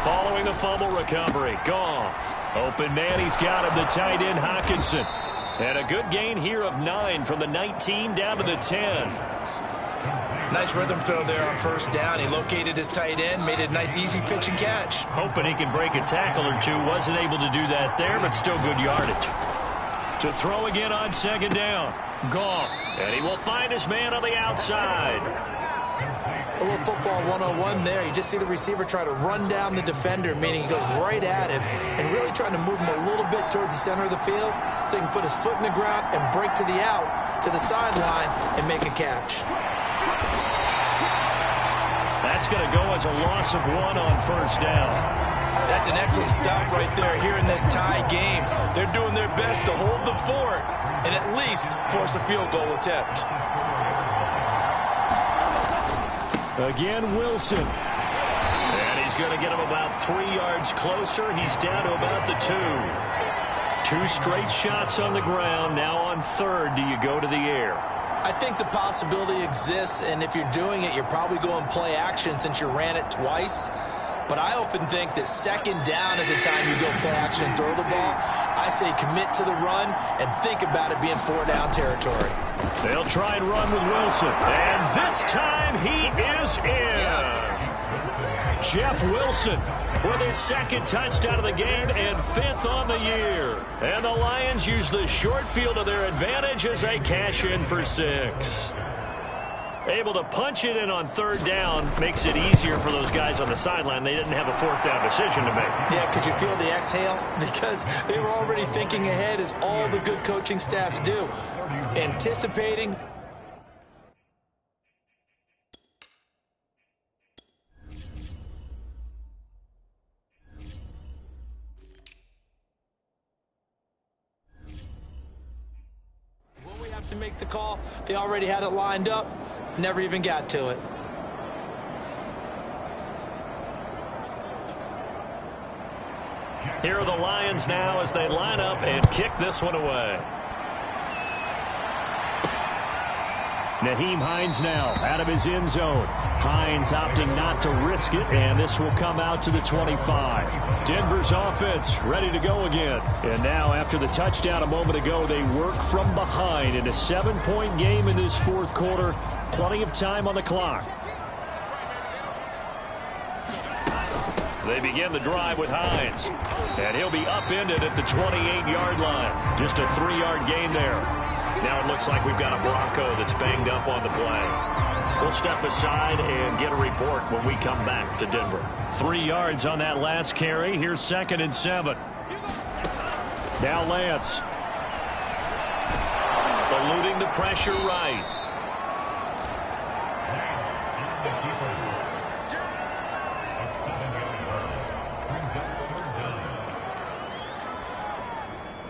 Following the fumble recovery, Goff. Open man, he's got him, the tight end, Hockenson. And a good gain here of 9 from the 19 down to the 10. Nice rhythm throw there on 1st down. He located his tight end, made a nice easy pitch and catch. Hoping he can break a tackle or two. Wasn't able to do that there, but still good yardage. To throw again on 2nd down. Goff. And he will find his man on the outside. A little football 101 there. You just see the receiver try to run down the defender, meaning he goes right at him and really trying to move him a little bit towards the center of the field so he can put his foot in the ground and break to the out, to the sideline, and make a catch. That's going to go as a loss of 1 on 1st down. That's an excellent stop right there here in this tie game. They're doing their best to hold the fort and at least force a field goal attempt. Again, Wilson. And he's going to get him about 3 yards closer. He's down to about the 2. 2 straight shots on the ground. Now on 3rd, do you go to the air? I think the possibility exists, and if you're doing it, you're probably going play action since you ran it twice. But I often think that 2nd down is the time you go play action and throw the ball. I say commit to the run and think about it being 4-down territory. They'll try and run with Wilson. And this time he is in. Yes. Jeff Wilson with his 2nd touchdown of the game and 5th on the year. And the Lions use the short field to their advantage as they cash in for 6. Able to punch it in on 3rd down makes it easier for those guys on the sideline. They didn't have a 4th down decision to make. Yeah, could you feel the exhale? Because they were already thinking ahead, as all the good coaching staffs do. Anticipating. Will we have to make the call? They already had it lined up. Never even got to it. Here are the Lions now as they line up and kick this one away. Nyheim Hines now out of his end zone. Hines opting not to risk it, and this will come out to the 25. Denver's offense ready to go again. And now after the touchdown a moment ago, they work from behind in a 7-point game in this fourth quarter. Plenty of time on the clock. They begin the drive with Hines. And he'll be upended at the 28-yard line. Just a 3-yard gain there. Now it looks like we've got a Bronco that's banged up on the play. We'll step aside and get a report when we come back to Denver. 3 yards on that last carry. Here's 2nd and 7. Now Lance. Eluding the pressure right.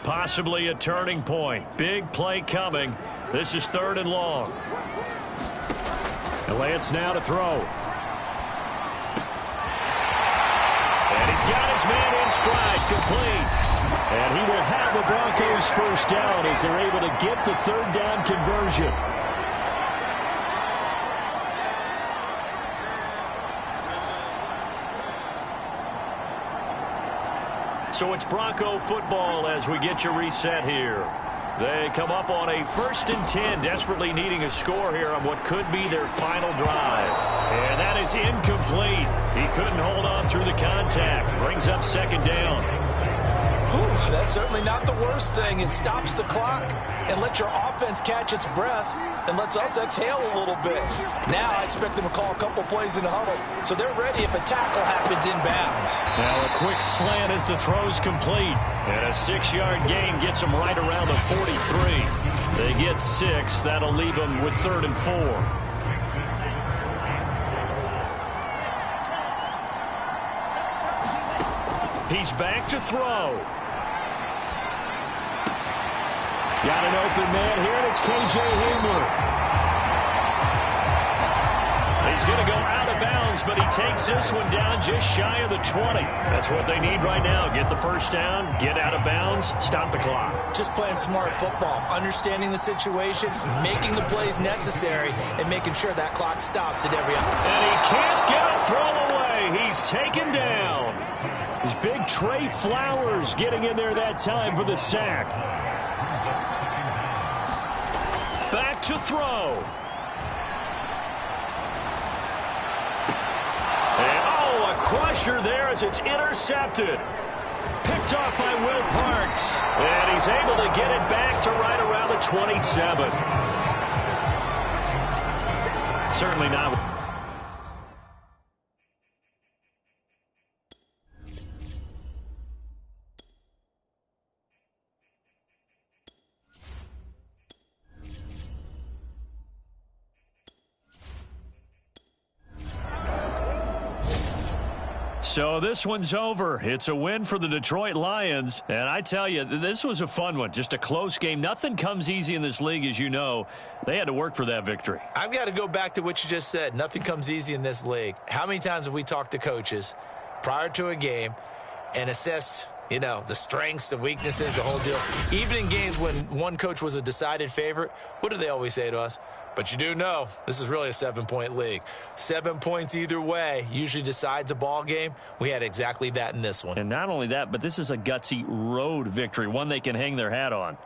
Possibly a turning point. Big play coming. This is 3rd and long. And Lance now to throw. And he's got his man in stride, complete. And he will have the Broncos first down as they're able to get the 3rd down conversion. So it's Bronco football as we get you reset here. They come up on a 1st and 10, desperately needing a score here on what could be their final drive. And that is incomplete. He couldn't hold on through the contact. Brings up 2nd down. Whew, that's certainly not the worst thing. It stops the clock and lets your offense catch its breath and lets us exhale a little bit. Now I expect them to call a couple plays in the huddle, so they're ready if a tackle happens inbounds. Now a quick slant as the throw's complete. And a 6-yard gain gets them right around the 43. They get 6. That'll leave them with 3rd and 4. He's back to throw. Got an open man here, and it's K.J. Hamler. He's going to go out of bounds, but he takes this one down just shy of the 20. That's what they need right now. Get the 1st down, get out of bounds, stop the clock. Just playing smart football, understanding the situation, making the plays necessary, and making sure that clock stops at every opportunity. And he can't get a throw away. He's taken down. His big Trey Flowers getting in there that time for the sack. Back to throw. And, oh, a crusher there as it's intercepted. Picked off by Will Parks. And he's able to get it back to right around the 27. Certainly not. So this one's over. It's a win for the Detroit Lions. And I tell you, this was a fun one. Just a close game. Nothing comes easy in this league, as you know. They had to work for that victory. I've got to go back to what you just said. Nothing comes easy in this league. How many times have we talked to coaches prior to a game and assessed, you know, the strengths, the weaknesses, the whole deal? Even in games when one coach was a decided favorite, what do they always say to us? But you do know this is really a 7-point league. 7 points either way usually decides a ball game. We had exactly that in this one. And not only that, but this is a gutsy road victory, one they can hang their hat on.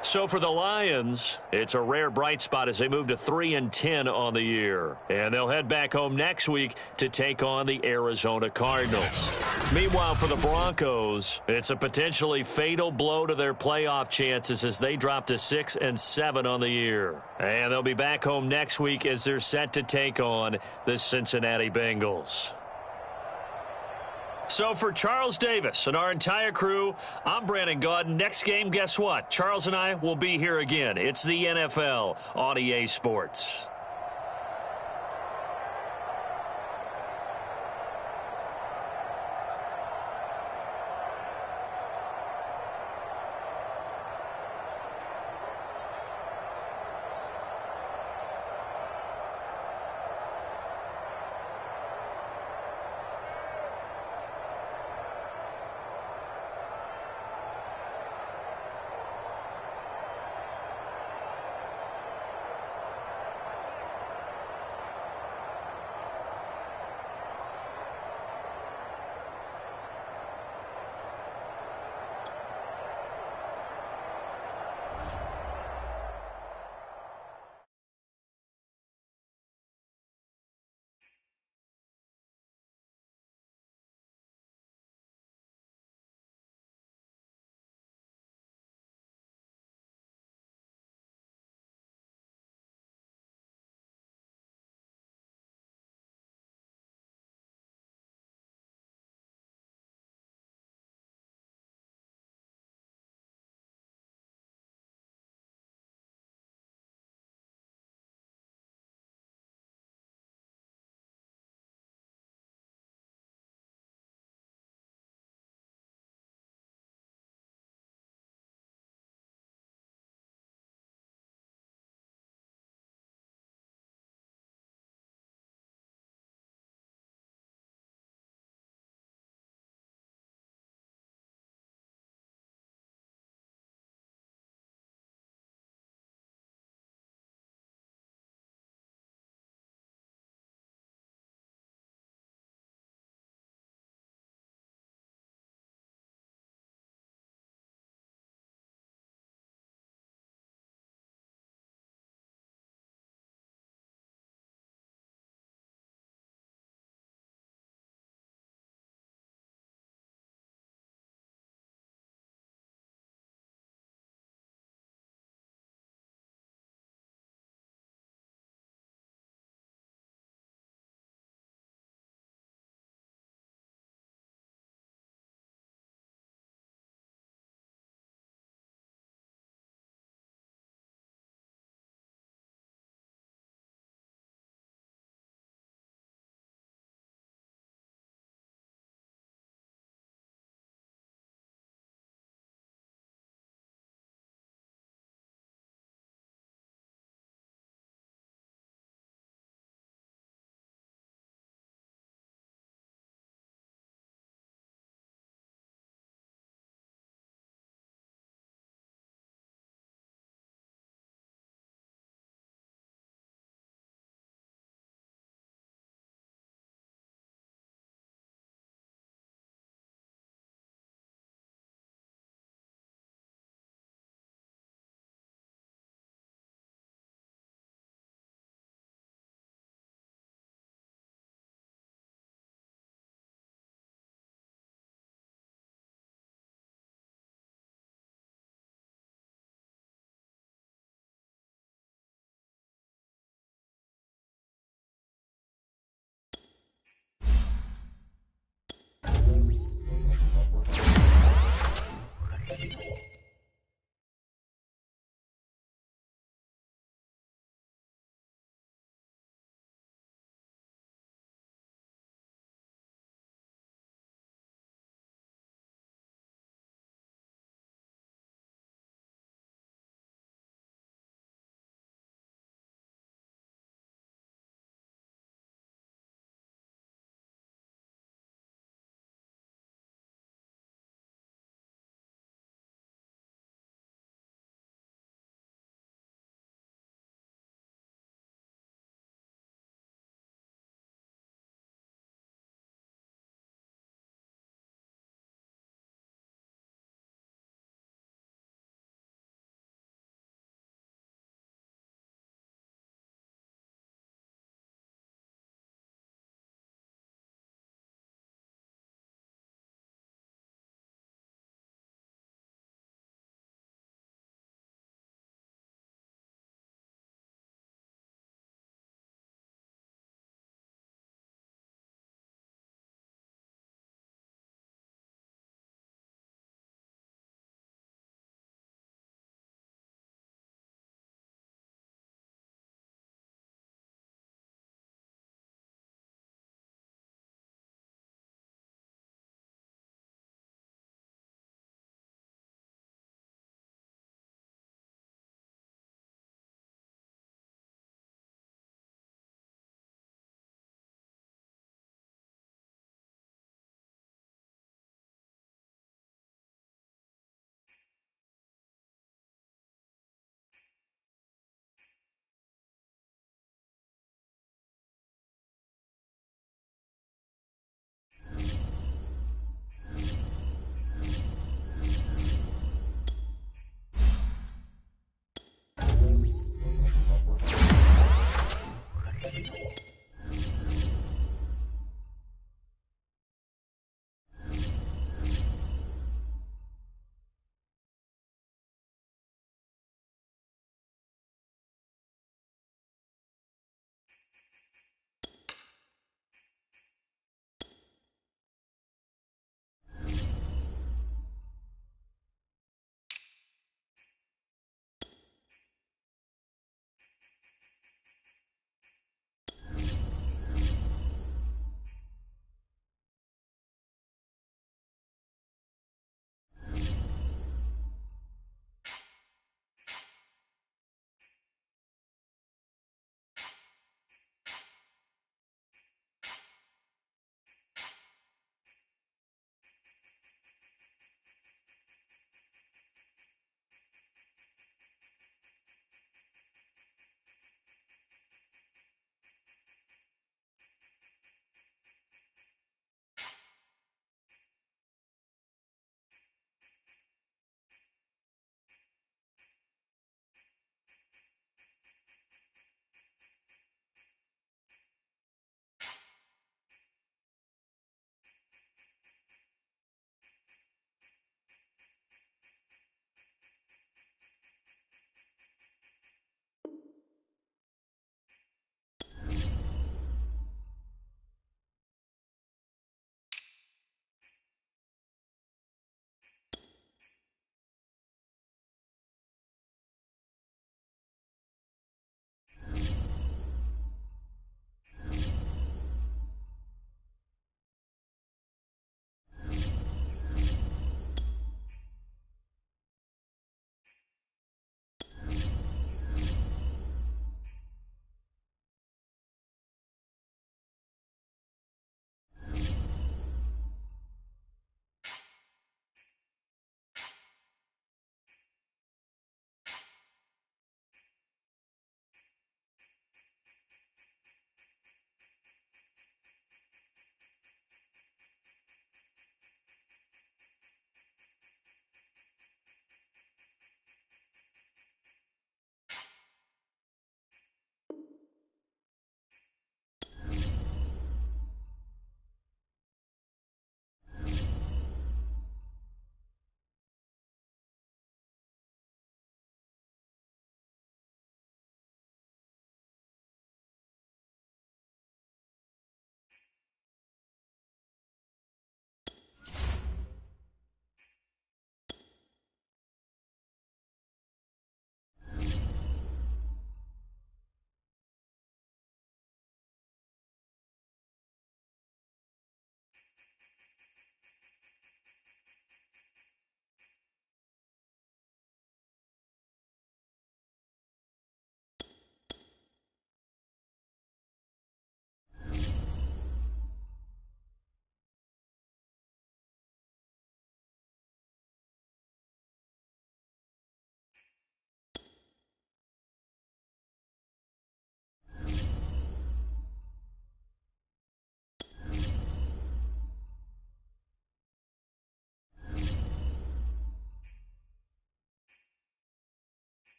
So for the Lions, it's a rare bright spot as they move to 3-10 on the year. And they'll head back home next week to take on the Arizona Cardinals. Meanwhile, for the Broncos, it's a potentially fatal blow to their playoff chances as they drop to 6-7 on the year. And they'll be back home next week as they're set to take on the Cincinnati Bengals. So for Charles Davis and our entire crew, I'm Brandon Gaudin. Next game, guess what? Charles and I will be here again. It's the NFL on EA Sports.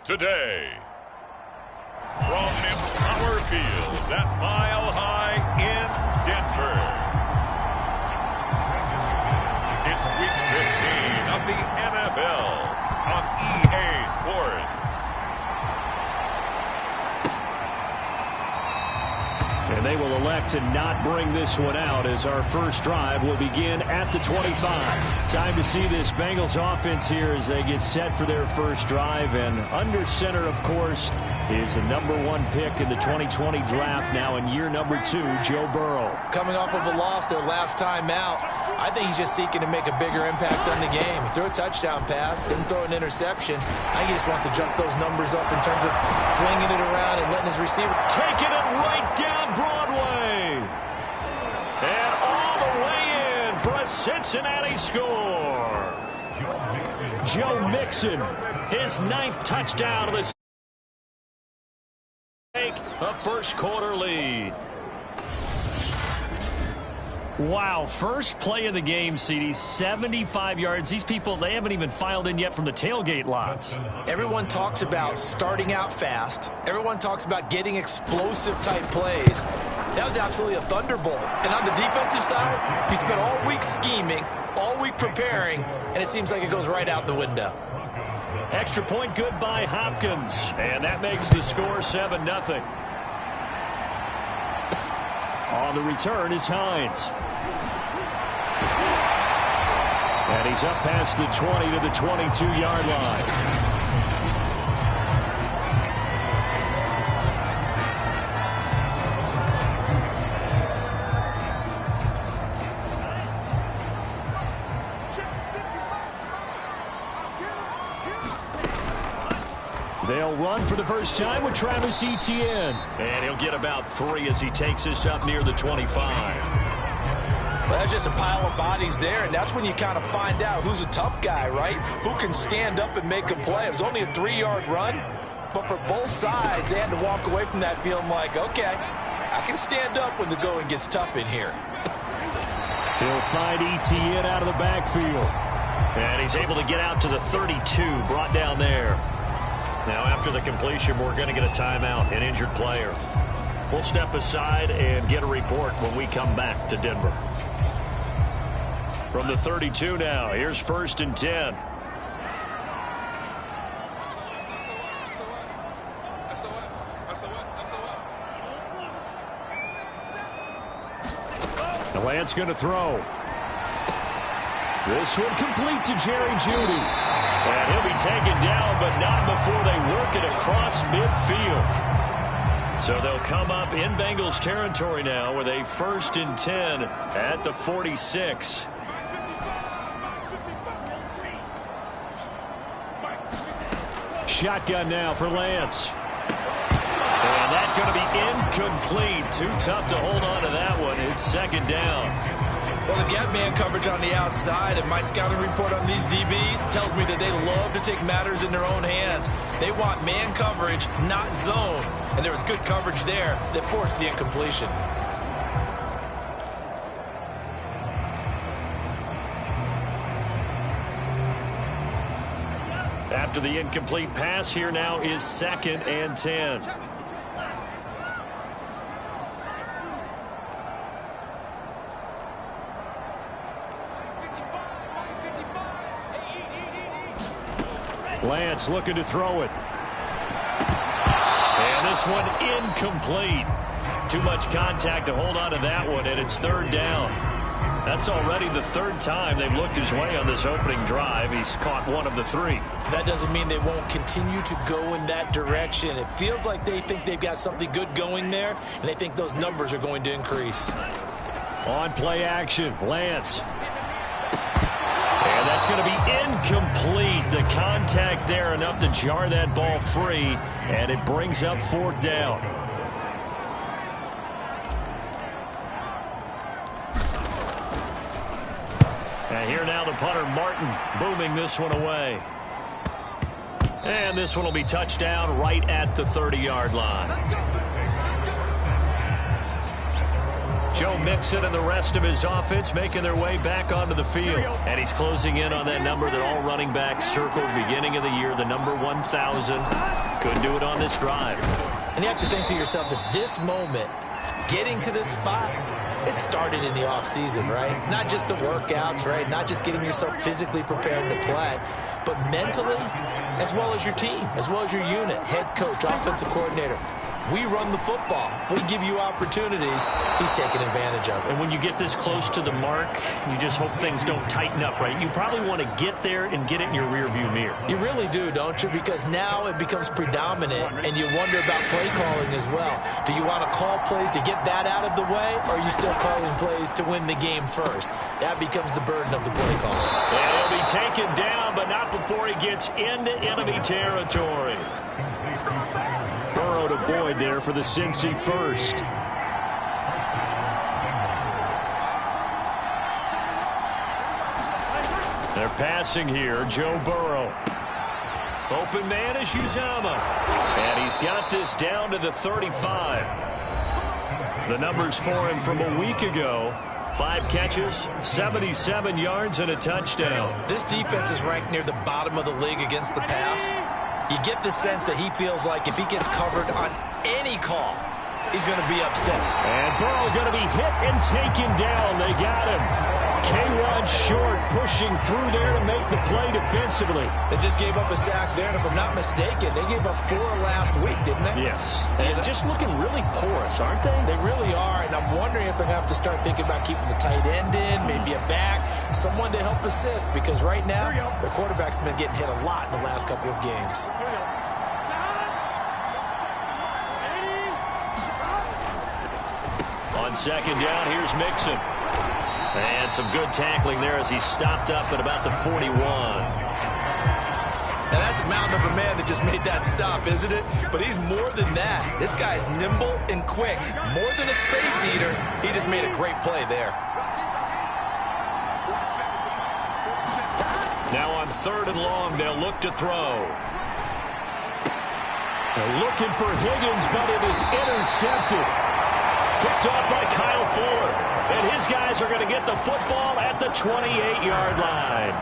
today. From Empower Field at Mile High in Denver. It's Week 15 of the NFL on EA Sports. And they will elect to not bring this one out as our first drive will begin at the 25. Time to see this Bengals offense here as they get set for their first drive. And under center, of course, is the #1 pick in the 2020 draft, now in year number 2, Joe Burrow. Coming off of a loss their last time out, I think he's just seeking to make a bigger impact on the game. He threw a touchdown pass, didn't throw an interception. I think he just wants to jump those numbers up in terms of flinging it around and letting his receiver taking it right down Broadway. And all the way in for a Cincinnati score. Joe Mixon, his 9th touchdown of the take a first quarter lead. Wow, first play of the game, CD, 75 yards. These people, they haven't even filed in yet from the tailgate lots. Everyone talks about starting out fast. Everyone talks about getting explosive type plays. That was absolutely a thunderbolt. And on the defensive side, he spent all week scheming, all week preparing, and it seems like it goes right out the window. Extra point good by Hopkins, and that makes the score 7-0. On the return is Hines. And he's up past the 20 to the 22-yard line. They'll run for the first time with Travis Etienne. And he'll get about 3 as he takes us up near the 25. Well, that's just a pile of bodies there, and that's when you kind of find out who's a tough guy, right? Who can stand up and make a play. It was only a 3-yard run, but for both sides, they had to walk away from that feeling like, okay, I can stand up when the going gets tough in here. He'll find Etienne out of the backfield. And he's able to get out to the 32, brought down there. Now, after the completion, we're going to get a timeout, an injured player. We'll step aside and get a report when we come back to Denver. From the 32 now, here's 1st and 10. The Lance going to throw. This one complete to Jerry Jeudy. And he'll be taken down, but not before they work it across midfield. So they'll come up in Bengals territory now with a 1st and 10 at the 46. Shotgun now for Lance. And that's going to be incomplete. Too tough to hold on to that one. It's 2nd down. Well, they've got man coverage on the outside, and my scouting report on these DBs tells me that they love to take matters in their own hands. They want man coverage, not zone. And there was good coverage there that forced the incompletion. After the incomplete pass, here now is 2nd and 10. Lance looking to throw it. And this one incomplete. Too much contact to hold on to that one, and it's 3rd down. That's already the 3rd time they've looked his way on this opening drive. He's caught 1 of the 3. That doesn't mean they won't continue to go in that direction. It feels like they think they've got something good going there, and they think those numbers are going to increase. On play action, Lance. And that's going to be incomplete. The contact there enough to jar that ball free, and it brings up 4th down. And here now the punter, Martin, booming this one away. And this one will be touchdown right at the 30-yard line. Joe Mixon and the rest of his offense making their way back onto the field. And he's closing in on that number that all running backs circled beginning of the year, the number 1,000. Couldn't do it on this drive. And you have to think to yourself that this moment, getting to this spot, it started in the offseason, right? Not just the workouts, right? Not just getting yourself physically prepared to play, but mentally, as well as your team, as well as your unit, head coach, offensive coordinator. We run the football. We give you opportunities. He's taking advantage of it. And when you get this close to the mark, you just hope things don't tighten up, right? You probably want to get there and get it in your rearview mirror. You really do, don't you? Because now it becomes predominant, and you wonder about play calling as well. Do you want to call plays to get that out of the way, or are you still calling plays to win the game first? That becomes the burden of the play call. And he'll be taken down, but not before he gets into enemy territory. Burrow to Boyd there for the Cincy first. They're passing here. Joe Burrow. Open man is Uzama. And he's got this down to the 35. The numbers for him from a week ago. 5 catches, 77 yards, and a touchdown. This defense is ranked near the bottom of the league against the pass. You get the sense that he feels like if he gets covered on any call, he's going to be upset. And Burrow going to be hit and taken down. They got him. K1 short, pushing through there to make the play defensively. They just gave up a sack there, and if I'm not mistaken, they gave up 4 last week, didn't they? Yes. And just looking really porous, aren't they? They really are, and I'm wondering if they're going to have to start thinking about keeping the tight end in, maybe a back, someone to help assist, because right now, their quarterback's been getting hit a lot in the last couple of games. On second down, here's Mixon. And some good tackling there as he stopped up at about the 41. Now, that's a mountain of a man that just made that stop, isn't it? But he's more than that. This guy's nimble and quick. More than a space eater. He just made a great play there. Now on 3rd and long, they'll look to throw. They're looking for Higgins, but it is intercepted. Picked off by Kyle Fuller. And his guys are going to get the football at the 28-yard line.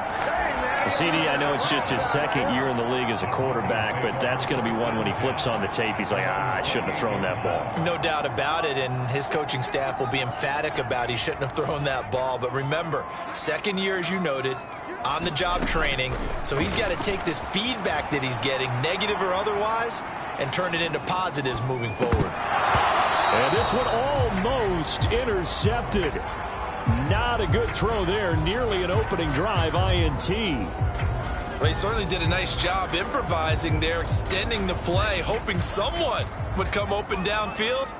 CD, I know it's just his 2nd year in the league as a quarterback, but that's going to be one when he flips on the tape. He's like, I shouldn't have thrown that ball. No doubt about it, and his coaching staff will be emphatic about he shouldn't have thrown that ball. But remember, 2nd year, as you noted, on-the-job training, so he's got to take this feedback that he's getting, negative or otherwise, and turn it into positives moving forward. And this one almost intercepted. Not a good throw there. Nearly an opening drive INT. Well, he certainly did a nice job improvising there, extending the play, hoping someone would come open downfield,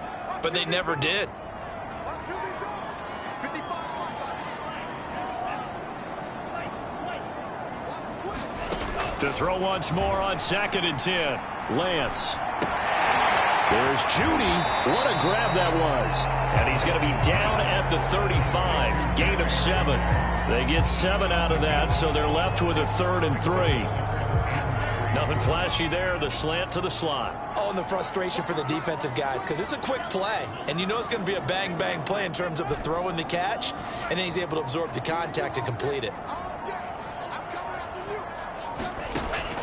but they never did. To throw once more on 2nd and 10. Lance. There's Judy. What a grab that was. And he's going to be down at the 35. Gain of 7. They get 7 out of that, so they're left with a 3rd and 3. Nothing flashy there. The slant to the slot. Oh, and the frustration for the defensive guys, because it's a quick play. And you know it's going to be a bang-bang play in terms of the throw and the catch. And then he's able to absorb the contact and complete it.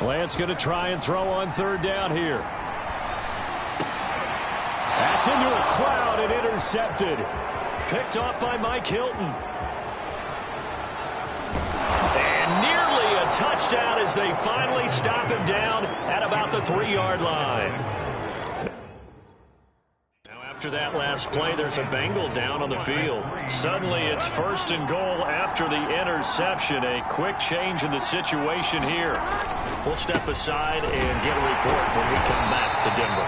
Lance going to try and throw on 3rd down here. That's into a crowd and intercepted. Picked off by Mike Hilton. And nearly a touchdown as they finally stop him down at about the 3-yard line. Now after that last play, there's a Bengal down on the field. Suddenly it's 1st and goal after the interception. A quick change in the situation here. We'll step aside and get a report when we come back to Denver.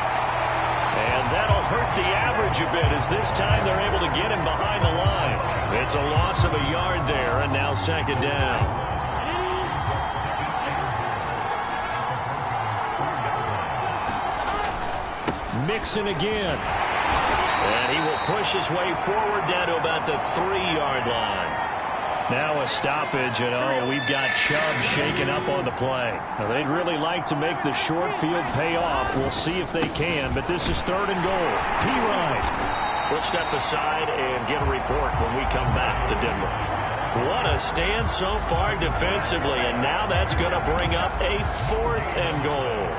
And that'll hurt the average a bit as this time they're able to get him behind the line. It's a loss of a yard there, and now 2nd down. Mixon again. And he will push his way forward down to about the 3-yard line. Now a stoppage, and we've got Chubb shaken up on the play. Now they'd really like to make the short field pay off. We'll see if they can, but this is 3rd and goal. P. Ryan. We'll step aside and get a report when we come back to Denver. What a stand so far defensively, and now that's going to bring up a 4th and goal.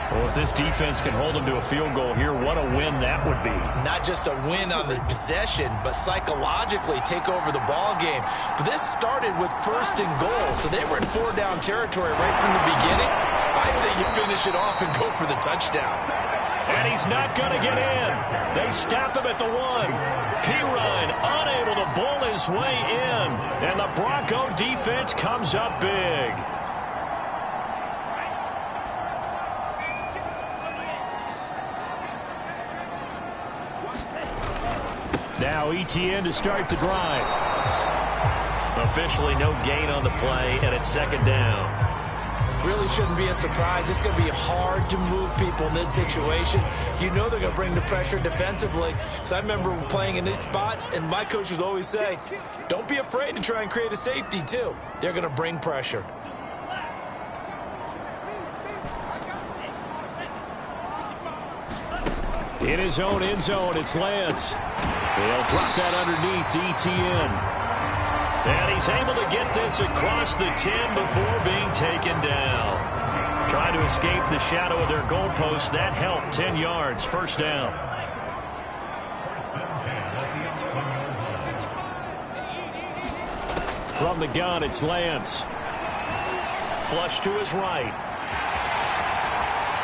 Well, if this defense can hold them to a field goal here, what a win that would be. Not just a win on the possession, but psychologically take over the ball game. But this started with 1st and goal, so they were in 4-down territory right from the beginning. I say you finish it off and go for the touchdown. And he's not going to get in. They stop him at the 1. Pirine unable to bull his way in. And the Bronco defense comes up big. Now ETN to start the drive. Officially no gain on the play, and it's 2nd down. Really shouldn't be a surprise. It's going to be hard to move people in this situation. You know they're going to bring the pressure defensively. Because I remember playing in these spots, and my coaches always say, don't be afraid to try and create a safety, too. They're going to bring pressure. In his own end zone, it's Lance. They'll drop that underneath to ETN. And he's able to get this across the 10 before being taken down. Trying to escape the shadow of their goalpost. That helped. 10 yards, 1st down. From the gun, it's Lance. Flush to his right.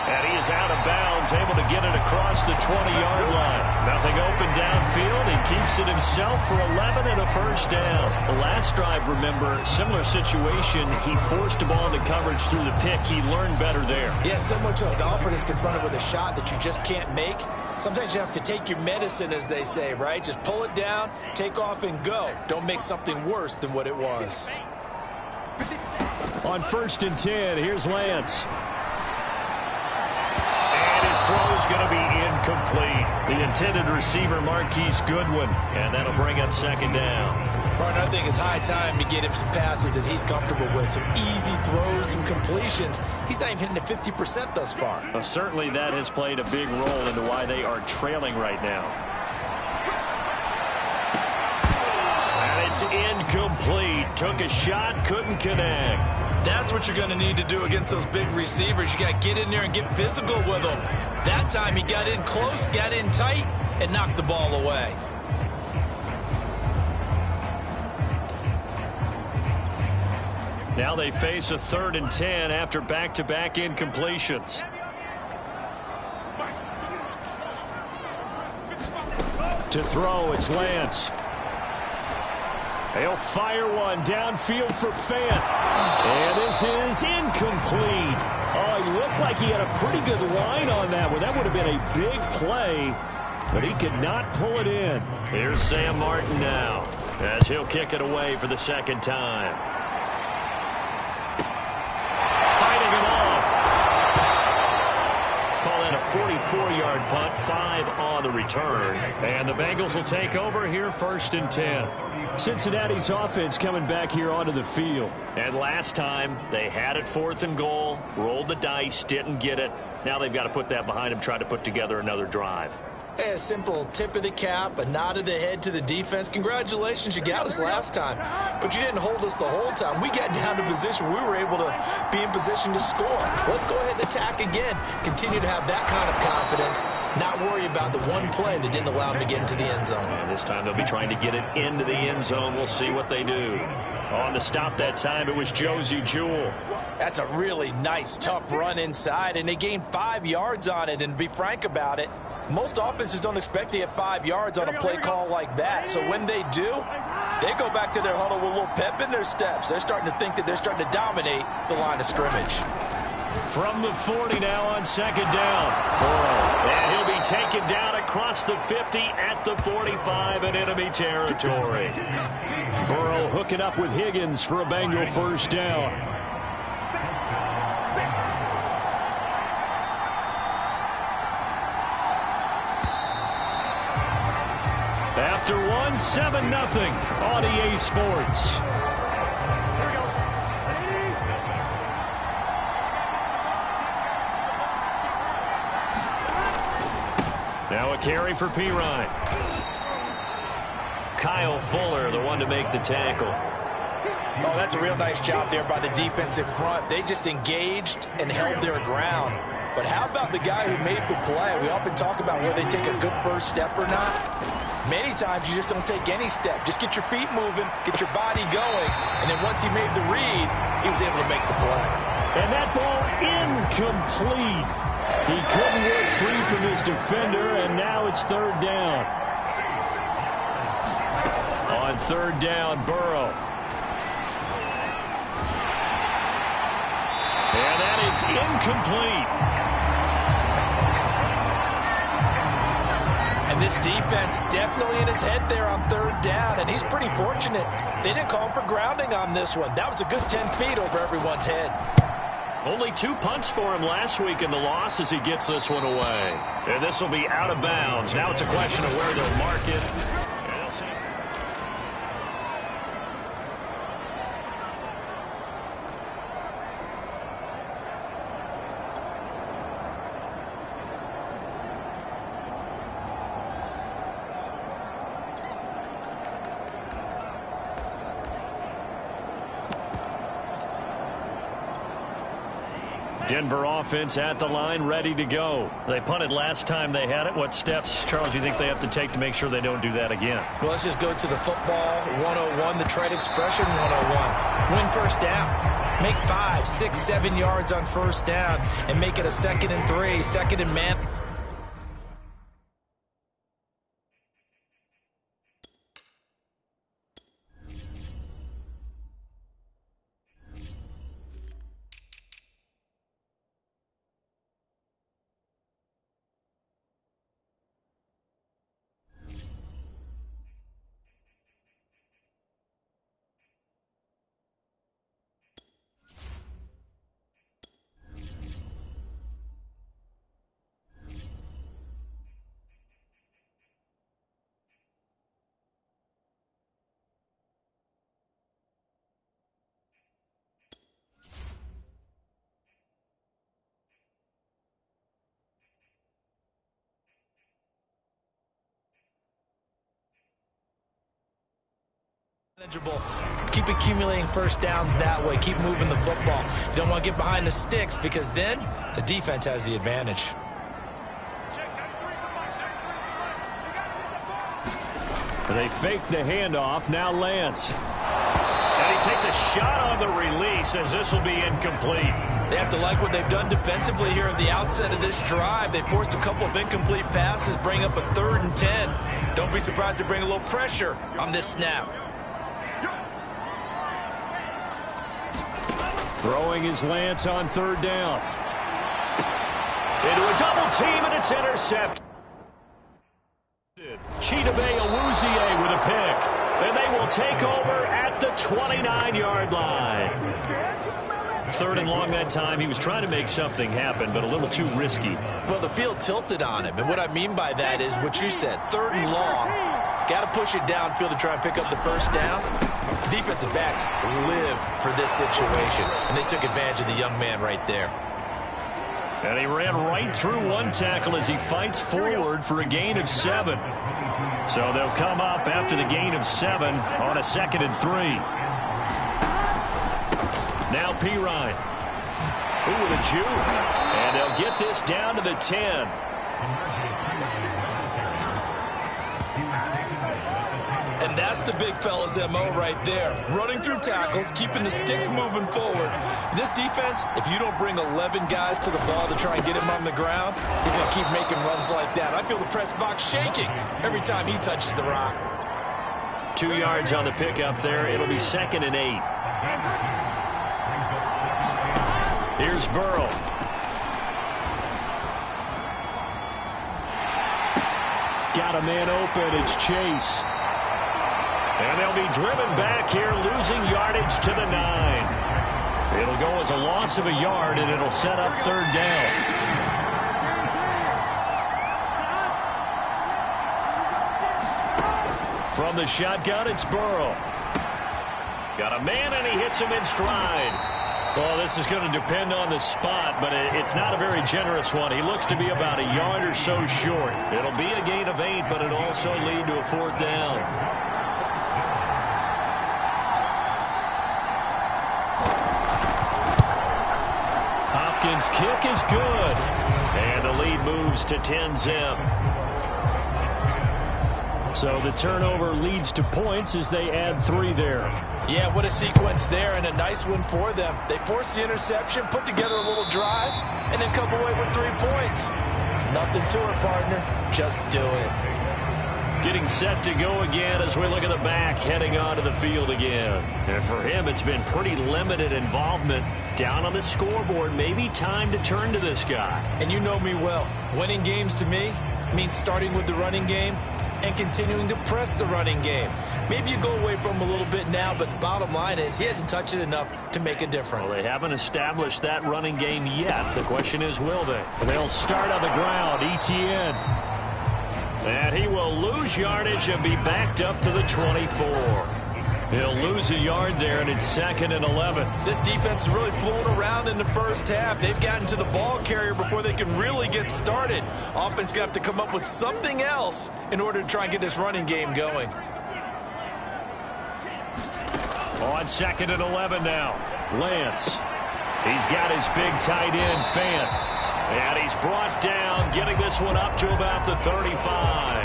And he is out of bounds, able to get it across the 20-yard line. Nothing open downfield. He keeps it himself for 11 and a 1st down. The last drive, remember, similar situation. He forced the ball into coverage through the pick. He learned better there. Yeah, similar to a golfer that's confronted with a shot that you just can't make. Sometimes you have to take your medicine, as they say, right? Just pull it down, take off, and go. Don't make something worse than what it was. On 1st and 10, here's Lance. His throw is going to be incomplete. The intended receiver, Marquise Goodwin, and that'll bring up 2nd down. Partner, I think it's high time to get him some passes that he's comfortable with. Some easy throws, some completions. He's not even hitting the 50% thus far. Well, certainly that has played a big role into why they are trailing right now. And it's incomplete. Took a shot, couldn't connect. That's what you're going to need to do against those big receivers. You got to get in there and get physical with them. That time he got in close, got in tight, and knocked the ball away. Now they face a 3rd and 10 after back-to-back incompletions. To throw, it's Lance. He'll fire one downfield for Fant. And this is incomplete. Oh, he looked like he had a pretty good line on that one. That would have been a big play, but he could not pull it in. Here's Sam Martin now, as he'll kick it away for the 2nd time. Fighting him off. Call that a 44-yard punt, 5 on the return. And the Bengals will take over here 1st and 10. Cincinnati's offense coming back here onto the field. And last time, they had it 4th and goal, rolled the dice, didn't get it. Now they've got to put that behind them, try to put together another drive. Hey, a simple tip of the cap, a nod of the head to the defense. Congratulations, you got us last time. But you didn't hold us the whole time. We got down to position. We were able to be in position to score. Let's go ahead and attack again. Continue to have that kind of confidence. Not worry about the one play that didn't allow them to get into the end zone. And this time they'll be trying to get it into the end zone. We'll see what they do. On the stop that time, it was Josie Jewell. That's a really nice, tough run inside, and they gained 5 yards on it. And to be frank about it, most offenses don't expect to get 5 yards on a play call like that. So when they do, they go back to their huddle with a little pep in their steps. They're starting to think that they're starting to dominate the line of scrimmage. From the 40 now on 2nd down. Burrow. And he'll be taken down across the 50 at the 45 in enemy territory. Burrow hooking up with Higgins for a Bengal 1st down. After one, 7-0 on EA Sports. Now a carry for Pirine. Kyle Fuller, the one to make the tackle. Oh, that's a real nice job there by the defensive front. They just engaged and held their ground. But how about the guy who made the play? We often talk about whether they take a good first step or not. Many times you just don't take any step. Just get your feet moving, get your body going, and then once he made the read, he was able to make the play. And that ball incomplete. He couldn't work free from his defender, and now it's third down. On third down, Burrow. And that is incomplete. And this defense definitely in his head there on third down, and he's pretty fortunate. They didn't call for grounding on this one. That was a good 10 feet over everyone's head. Only 2 punts for him last week in the loss as he gets this one away. And this will be out of bounds. Now it's a question of where they'll mark it. Denver offense at the line, ready to go. They punted last time they had it. What steps, Charles, do you think they have to take to make sure they don't do that again? Well, let's just go to the football 101, the trade expression 101. Win first down. Make 5, 6, 7 yards on first down and make it a 2nd and 3, 2nd and man. Keep accumulating first downs that way. Keep moving the football. You don't want to get behind the sticks because then the defense has the advantage. They fake the handoff. Now Lance. And he takes a shot on the release as this will be incomplete. They have to like what they've done defensively here at the outset of this drive. They forced a couple of incomplete passes, bring up a 3rd and 10. Don't be surprised to bring a little pressure on this snap. Throwing his Lance on third down. Into a double team, and it's intercepted. Chidobe Awuzie with a pick. And they will take over at the 29-yard line. 3rd and long that time. He was trying to make something happen, but a little too risky. Well, the field tilted on him, and what I mean by that is what you said. 3rd and long. Got to push it downfield to try and pick up the first down. Defensive backs live for this situation, and they took advantage of the young man right there. And he ran right through one tackle as he fights forward for a gain of 7. So they'll come up after the gain of 7 on a 2nd and 3. Now Pirine. Ooh, with a juke. And they'll get this down to the 10. And that's the big fella's MO right there. Running through tackles, keeping the sticks moving forward. This defense, if you don't bring 11 guys to the ball to try and get him on the ground, he's going to keep making runs like that. I feel the press box shaking every time he touches the rock. 2 yards on the pickup there. It'll be 2nd and 8. Here's Burrow. Got a man open. It's Chase. And they'll be driven back here, losing yardage to the 9. It'll go as a loss of a yard, and it'll set up 3rd down. From the shotgun, it's Burrow. Got a man, and he hits him in stride. Well, this is going to depend on the spot, but it's not a very generous one. He looks to be about a yard or so short. It'll be a gain of 8, but it'll also lead to a 4th down. Hopkins' kick is good. And the lead moves to 10-zip. So the turnover leads to points as they add 3 there. Yeah, what a sequence there, and a nice one for them. They forced the interception, put together a little drive, and then come away with 3 points. Nothing to it, partner. Just do it. Getting set to go again as we look at the back, heading onto the field again. And for him, it's been pretty limited involvement down on the scoreboard. Maybe time to turn to this guy. And you know me well. Winning games to me means starting with the running game and continuing to press the running game. Maybe you go away from him a little bit now, but the bottom line is he hasn't touched it enough to make a difference. Well, they haven't established that running game yet. The question is, will they? They'll start on the ground. ETN. And he will lose yardage and be backed up to the 24. He'll lose a yard there, and it's 2nd and 11. This defense is really flown around in the first half. They've gotten to the ball carrier before they can really get started. Offense going to have to come up with something else in order to try and get this running game going. On 2nd and 11 now. Lance. He's got his big tight end, Fant. And he's brought down, getting this one up to about the 35.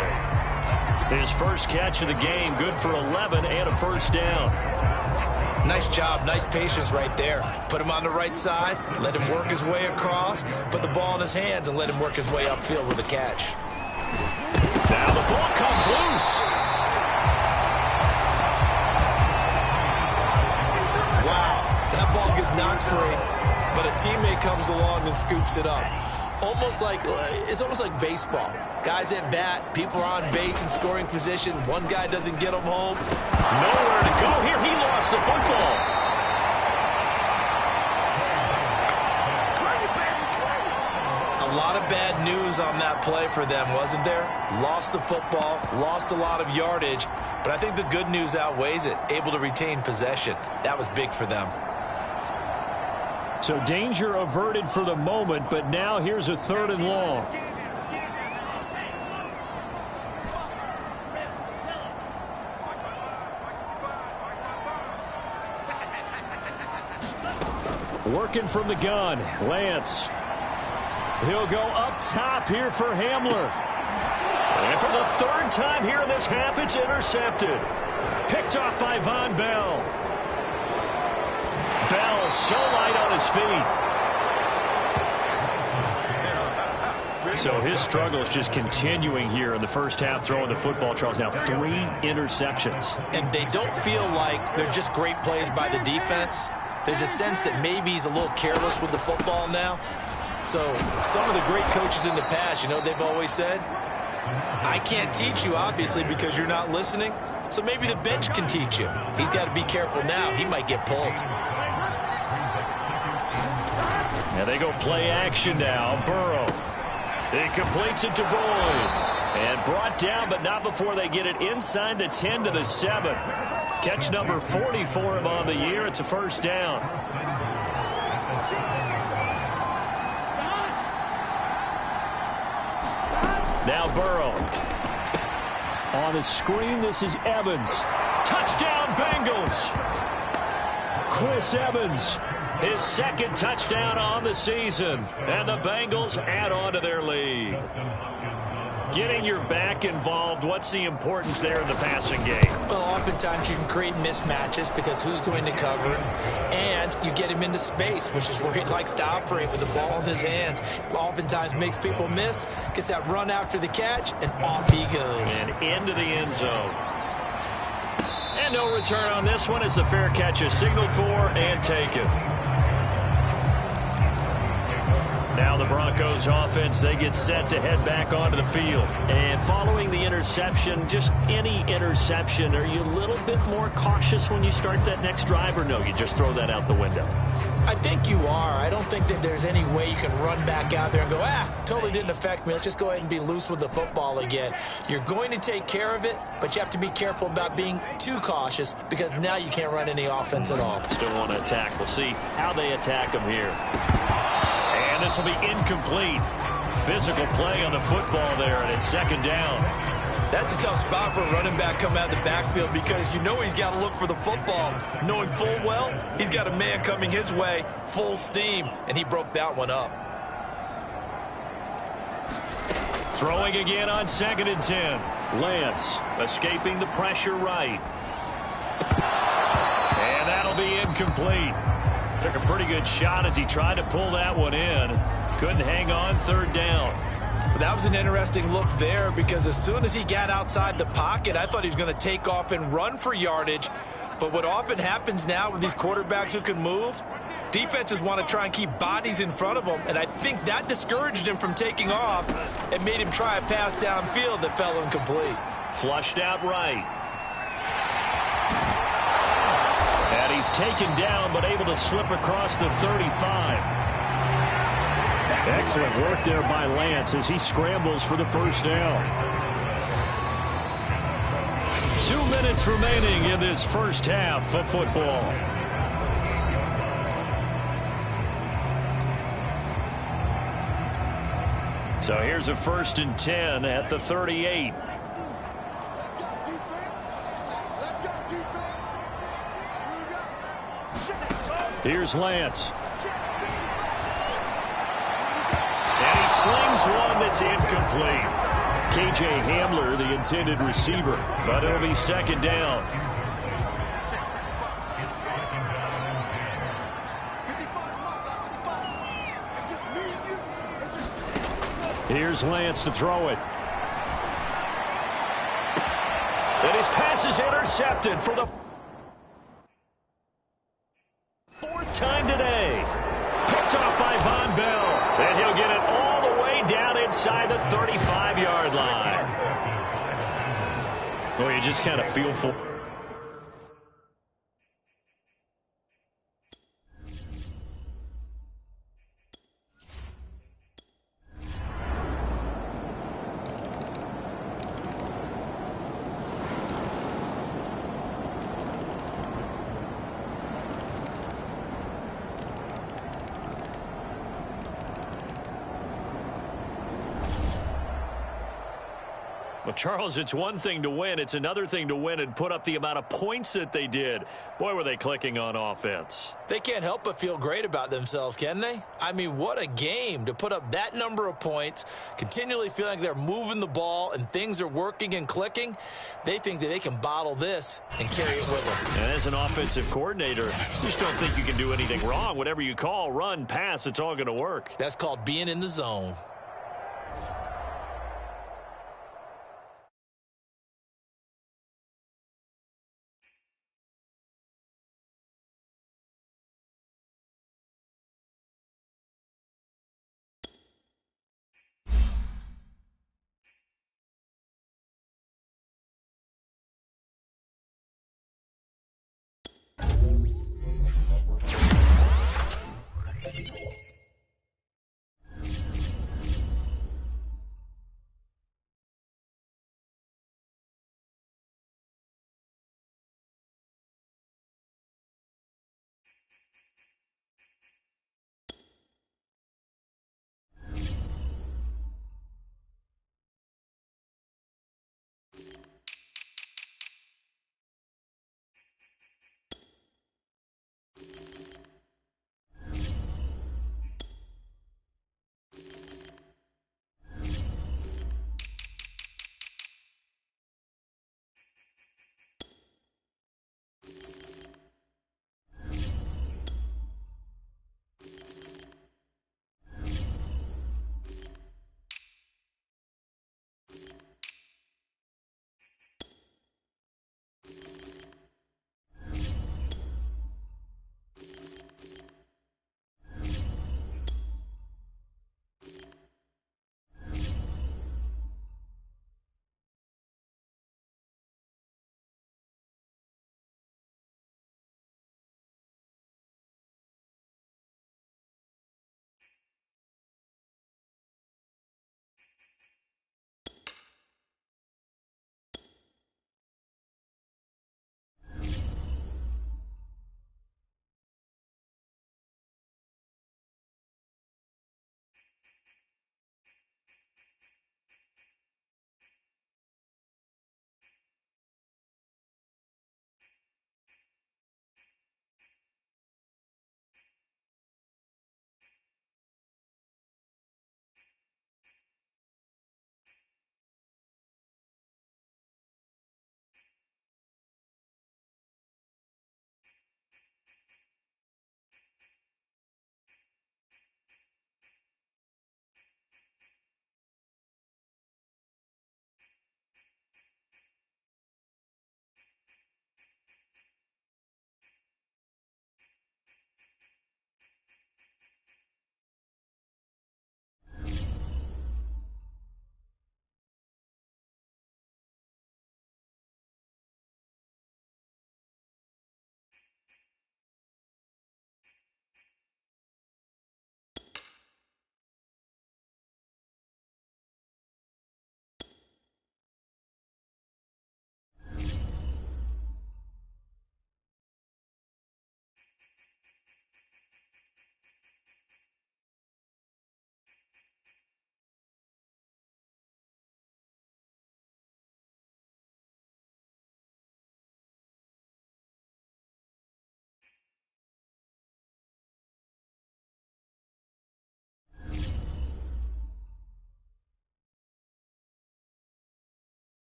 His first catch of the game, good for 11 and a 1st down. Nice job, nice patience right there. Put him on the right side, let him work his way across, put the ball in his hands, and let him work his way upfield with a catch. Now the ball comes loose. Wow, that ball gets knocked free. But a teammate comes along and scoops it up. It's almost like baseball. Guys at bat, people are on base in scoring position. One guy doesn't get them home. Nowhere to go here. He lost the football. A lot of bad news on that play for them, wasn't there? Lost the football, lost a lot of yardage, but I think the good news outweighs it. Able to retain possession. That was big for them. So danger averted for the moment, but now here's a 3rd and long. Working from the gun, Lance. He'll go up top here for Hamler. And for the 3rd time here in this half, it's intercepted. Picked off by Von Bell. Bell so light on his feet. So his struggle is just continuing here in the first half, throwing the football. Charles, now 3 interceptions. And they don't feel like they're just great plays by the defense. There's a sense that maybe he's a little careless with the football now. So some of the great coaches in the past, you know, they've always said, I can't teach you, obviously, because you're not listening. So maybe the bench can teach you. He's got to be careful now. He might get pulled. And they go play action now. Burrow. He completes it to Boyd. And brought down, but not before they get it inside the 10 to the 7. Catch number 40 for him on the year. It's a 1st down. Now Burrow. On the screen, this is Evans. Touchdown, Bengals. Chris Evans. His 2nd touchdown on the season. And the Bengals add on to their lead. Getting your back involved, what's the importance there in the passing game? Well, oftentimes you can create mismatches because who's going to cover him, and you get him into space, which is where he likes to operate with the ball in his hands. Oftentimes makes people miss, gets that run after the catch, and off he goes. And into the end zone. And no return on this one as the fair catch is signaled for and taken. Now the Broncos offense, they get set to head back onto the field. And following the interception, just any interception, are you a little bit more cautious when you start that next drive, or no, you just throw that out the window? I think you are. I don't think that there's any way you can run back out there and go, totally didn't affect me. Let's just go ahead and be loose with the football again. You're going to take care of it, but you have to be careful about being too cautious because now you can't run any offense at all. Still want to attack. We'll see how they attack them here. And this will be incomplete. Physical play on the football there, and it's second down. That's a tough spot for a running back coming out of the backfield because you know he's got to look for the football, knowing full well he's got a man coming his way full steam, and he broke that one up. Throwing again on 2nd and 10. Lance escaping the pressure right. And that'll be incomplete. Took a pretty good shot as he tried to pull that one in. Couldn't hang on, 3rd down. That was an interesting look there because as soon as he got outside the pocket, I thought he was going to take off and run for yardage. But what often happens now with these quarterbacks who can move, defenses want to try and keep bodies in front of them, and I think that discouraged him from taking off and made him try a pass downfield that fell incomplete. Flushed out right. And he's taken down but able to slip across the 35. Excellent work there by Lance as he scrambles for the 1st down. 2 minutes remaining in this first half of football. So here's a 1st and 10 at the 38. Here's Lance. And he slings one that's incomplete. K.J. Hamler, the intended receiver, but it'll be 2nd down. Here's Lance to throw it. And his pass is intercepted for the 4th time today. Picked off by Von Bell. And he'll get it all the way down inside the 35-yard line. Well, you just kind of feel for... Well, Charles, it's one thing to win. It's another thing to win and put up the amount of points that they did. Boy, were they clicking on offense. They can't help but feel great about themselves, can they? I mean, what a game to put up that number of points, continually feeling like they're moving the ball and things are working and clicking. They think that they can bottle this and carry it with them. And as an offensive coordinator, you just don't think you can do anything wrong. Whatever you call, run, pass, it's all going to work. That's called being in the zone.